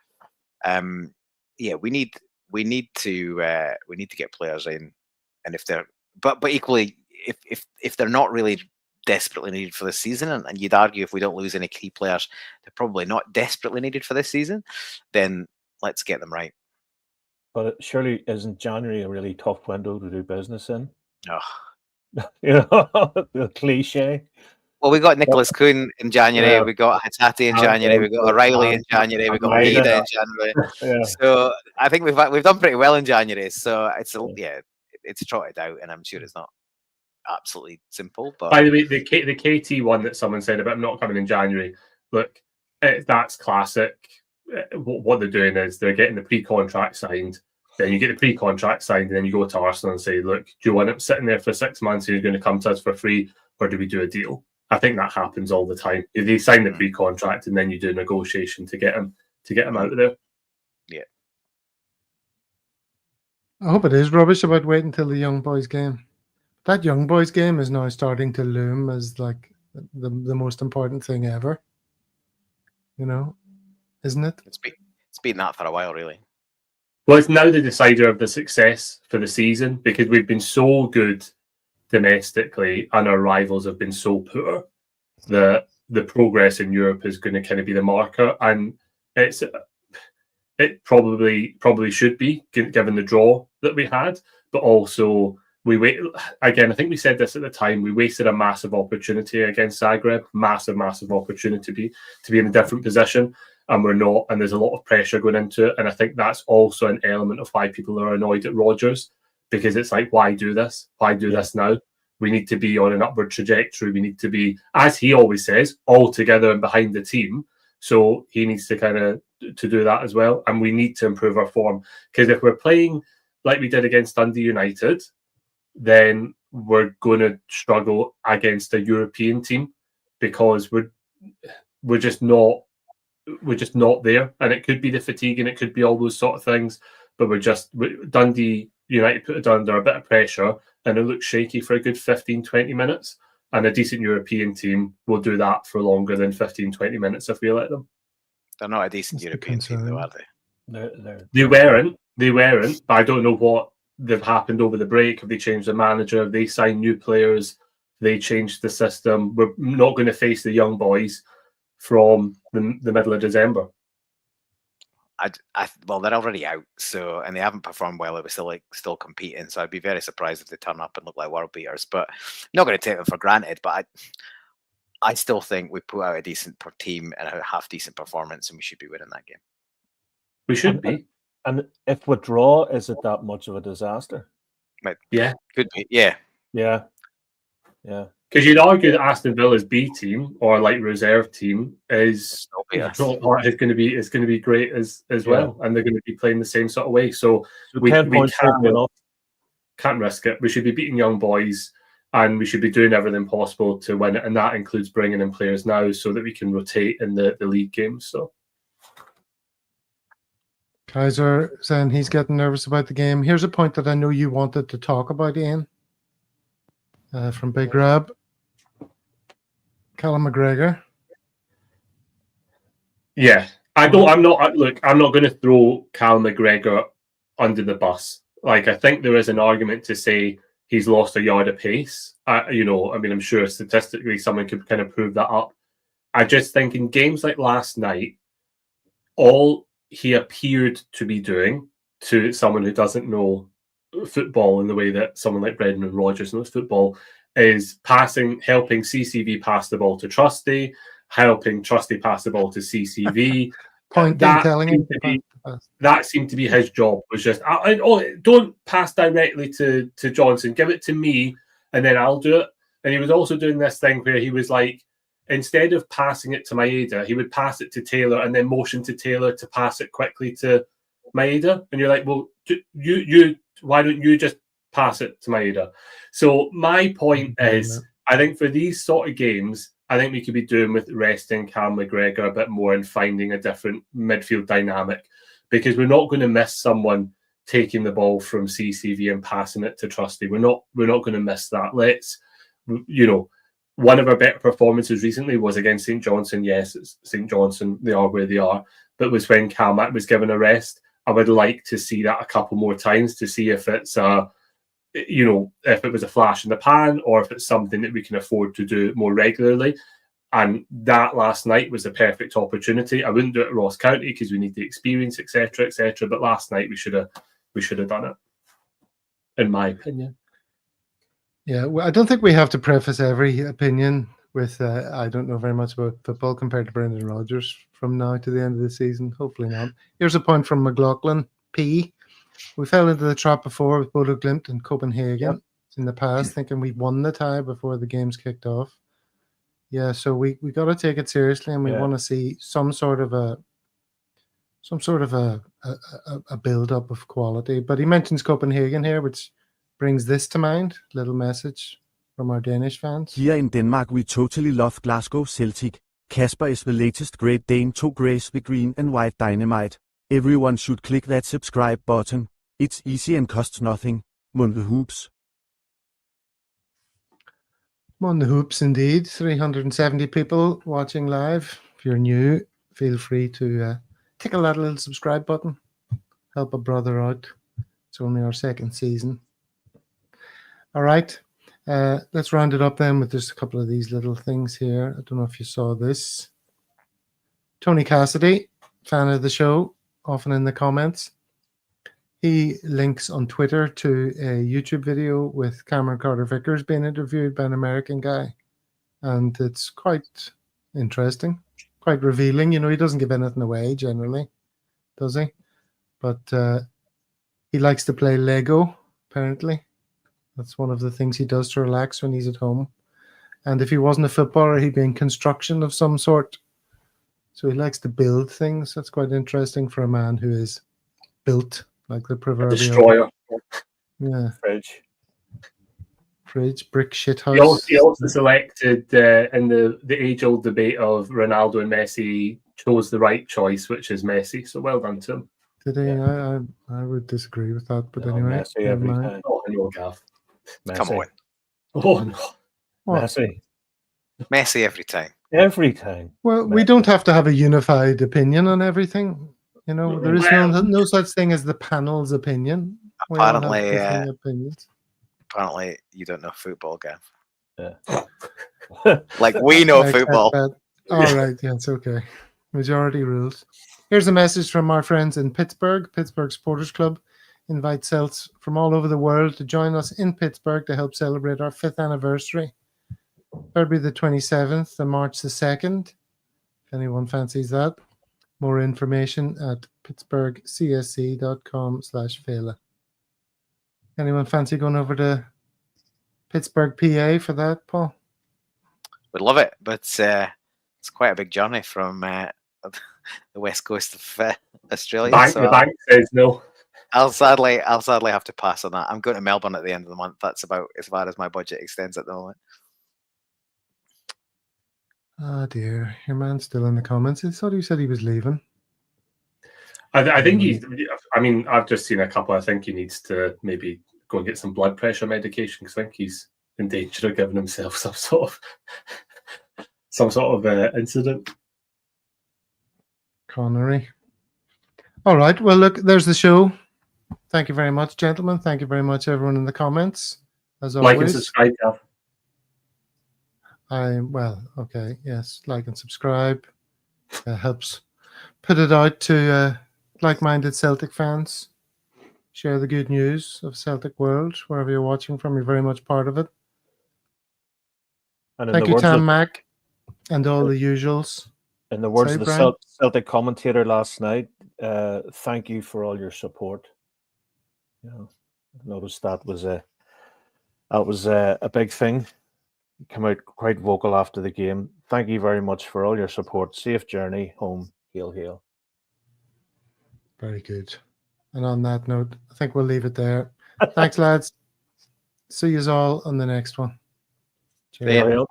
yeah, we need to get players in, and if they're but equally, if they're not really desperately needed for this season, and you'd argue if we don't lose any key players, they're probably not desperately needed for this season, then let's get them right. But it surely isn't January a really tough window to do business in? No. You know, the cliche. Well, we got Nicholas Kuhn in January, we got Hatate in January, we got O'Reilly in January, we got Maeda in January. So I think we've done pretty well in January. So it's trotted out, and I'm sure it's not absolutely simple. But by the way, the KT one that someone said about not coming in January, look, that's classic. What they're doing is they're getting the pre-contract signed. Then you get the pre-contract signed, and then you go to Arsenal and say, look, do you want him sitting there for 6 months who's going to come to us for free, or do we do a deal? I think that happens all the time. If they sign the pre-contract and then you do a negotiation to get him out of there. Yeah. I hope it is rubbish about waiting until the young boys game. That young boys game is now starting to loom as like the most important thing ever. You know, isn't it? It's been that for a while, really. Well, it's now the decider of the success for the season, because we've been so good domestically and our rivals have been so poor that the progress in Europe is going to kind of be the marker, and it probably should be, given the draw that we had, but also we wait again. I think we said this at the time. We wasted a massive opportunity against Zagreb, massive opportunity to be in a different position, and we're not. And there's a lot of pressure going into it, and I think that's also an element of why people are annoyed at Rodgers, because it's like, why do this? Why do this now? We need to be on an upward trajectory. We need to be, as he always says, all together and behind the team. So he needs to kind of to do that as well, and we need to improve our form, because if we're playing like we did against Dundee United, then we're going to struggle against a European team, because we're just not there. And it could be the fatigue, and it could be all those sort of things, but Dundee United put it under a bit of pressure, and it looked shaky for a good 15-20 minutes. And a decent European team will do that for longer than 15-20 minutes if we let them. They're not a decent European team, though, are they? They weren't. But I don't know what they've happened over the break. Have they changed the manager? Have they signed new players? They changed the system. We're not going to face the young boys from the middle of December. Well, they're already out, and they haven't performed well. It was still competing, so I'd be very surprised if they turn up and look like world beaters. But I'm not going to take them for granted. But I still think we put out a decent team and a half decent performance, and we should be winning that game. We should be. And if we draw, is it that much of a disaster? Yeah, could be. Yeah. Because you'd argue that Aston Villa's B team or like reserve team is going to be great as well, and they're going to be playing the same sort of way. So we can't risk it. We should be beating young boys, and we should be doing everything possible to win it, and that includes bringing in players now so that we can rotate in the league games. So Kaiser saying he's getting nervous about the game. Here's a point that I know you wanted to talk about, Ian, from Big Rab. Callum McGregor. Yeah, I'm not going to throw Callum McGregor under the bus. Like, I think there is an argument to say he's lost a yard of pace. I'm sure statistically someone could kind of prove that up. I just think in games like last night, all he appeared to be doing, to someone who doesn't know football in the way that someone like Brendanrodgers knows football, is helping CCV pass the ball to Trusty, helping Trusty pass the ball to CCV. That seemed to be his job, was just, don't pass directly to Johnson, give it to me, and then I'll do it. And he was also doing this thing where he was like, instead of passing it to Maeda, he would pass it to Taylor and then motion to Taylor to pass it quickly to Maeda. And you're like, well, you why don't you just pass it to Maeda? So my point is, I think for these sort of games, I think we could be doing with resting Cam McGregor a bit more and finding a different midfield dynamic, because we're not going to miss someone taking the ball from CCV and passing it to Trusty. We're not going to miss that. Let's, one of our better performances recently was against St Johnstone. Yes, it's St Johnstone. They are where they are. But was when Calmac was given a rest. I would like to see that a couple more times to see if it's if it was a flash in the pan or if it's something that we can afford to do more regularly. And that last night was the perfect opportunity. I wouldn't do it at Ross County because we need the experience, etc., etc. But last night we should have done it, in my opinion. Yeah, well, I don't think we have to preface every opinion with I don't know very much about football compared to Brendan Rodgers from now to the end of the season. Hopefully not. Here's a point from McLaughlin P. We fell into the trap before with Bodo Glimt and Copenhagen in the past, thinking we won the tie before the games kicked off. Yeah, so we got to take it seriously, and we want to see some sort of a build up of quality. But he mentions Copenhagen here, which brings this to mind. Little message from our Danish fans. Here in Denmark, we totally love Glasgow Celtic. Kasper is the latest Great Dane to grace the green and white dynamite. Everyone should click that subscribe button. It's easy and costs nothing. Mon the hoops. On the hoops, indeed. 370 people watching live. If you're new, feel free to tickle that little subscribe button. Help a brother out. It's only our second season. All right. Let's round it up then with just a couple of these little things here. I don't know if you saw this. Tony Cassidy, fan of the show, often in the comments. He links on Twitter to a YouTube video with Cameron Carter-Vickers being interviewed by an American guy. And it's quite interesting, quite revealing. He doesn't give anything away generally, does he? But he likes to play Lego, apparently. That's one of the things he does to relax when he's at home. And if he wasn't a footballer, he'd be in construction of some sort. So he likes to build things. That's quite interesting for a man who is built. Like the proverbial destroyer. Yeah. Fridge, brick shit house. He also selected in the age-old debate of Ronaldo and Messi, chose the right choice, which is Messi. So well done to him. Did he? Yeah. I would disagree with that, but anyway. Messi every time. Oh, I know, Gav. Come on. Oh no. What? Messi every time. Every time. Well, we don't have to have a unified opinion on everything. There is no such thing as the panel's opinion. Apparently, opinions. Apparently, you don't know football, Gav. Yeah. Like we know football. All right, yeah, it's okay. Majority rules. Here's a message from our friends in Pittsburgh. Pittsburgh Supporters Club invite Celts from all over the world to join us in Pittsburgh to help celebrate our 5th anniversary. February the 27th and March the 2nd. If anyone fancies that. More information at pittsburghcsc.com/Fela. Anyone fancy going over to Pittsburgh, PA for that, Paul? Would love it, but it's quite a big journey from the west coast of Australia. The bank says no. I'll sadly have to pass on that. I'm going to Melbourne at the end of the month. That's about as far as my budget extends at the moment. Oh dear, your man's still in the comments. I thought he said he was leaving. I think I've just seen a couple. I think he needs to maybe go and get some blood pressure medication because I think he's in danger of giving himself some sort of incident. Connery. All right. Well, look, there's the show. Thank you very much, gentlemen. Thank you very much, everyone in the comments. As always. Like and subscribe, Gav. Okay, yes, like and subscribe helps put it out to like-minded Celtic fans. Share the good news of Celtic world wherever you're watching from. You're very much part of it. And thank you, Tam Mac, and all the usuals. In the words of the Celtic commentator last night, thank you for all your support. I noticed that was a big thing. Come out quite vocal after the game. Thank you very much for all your support. Safe journey home. Hail, hail. Very good. And on that note, I think we'll leave it there. Thanks, lads. See you all on the next one. Cheers.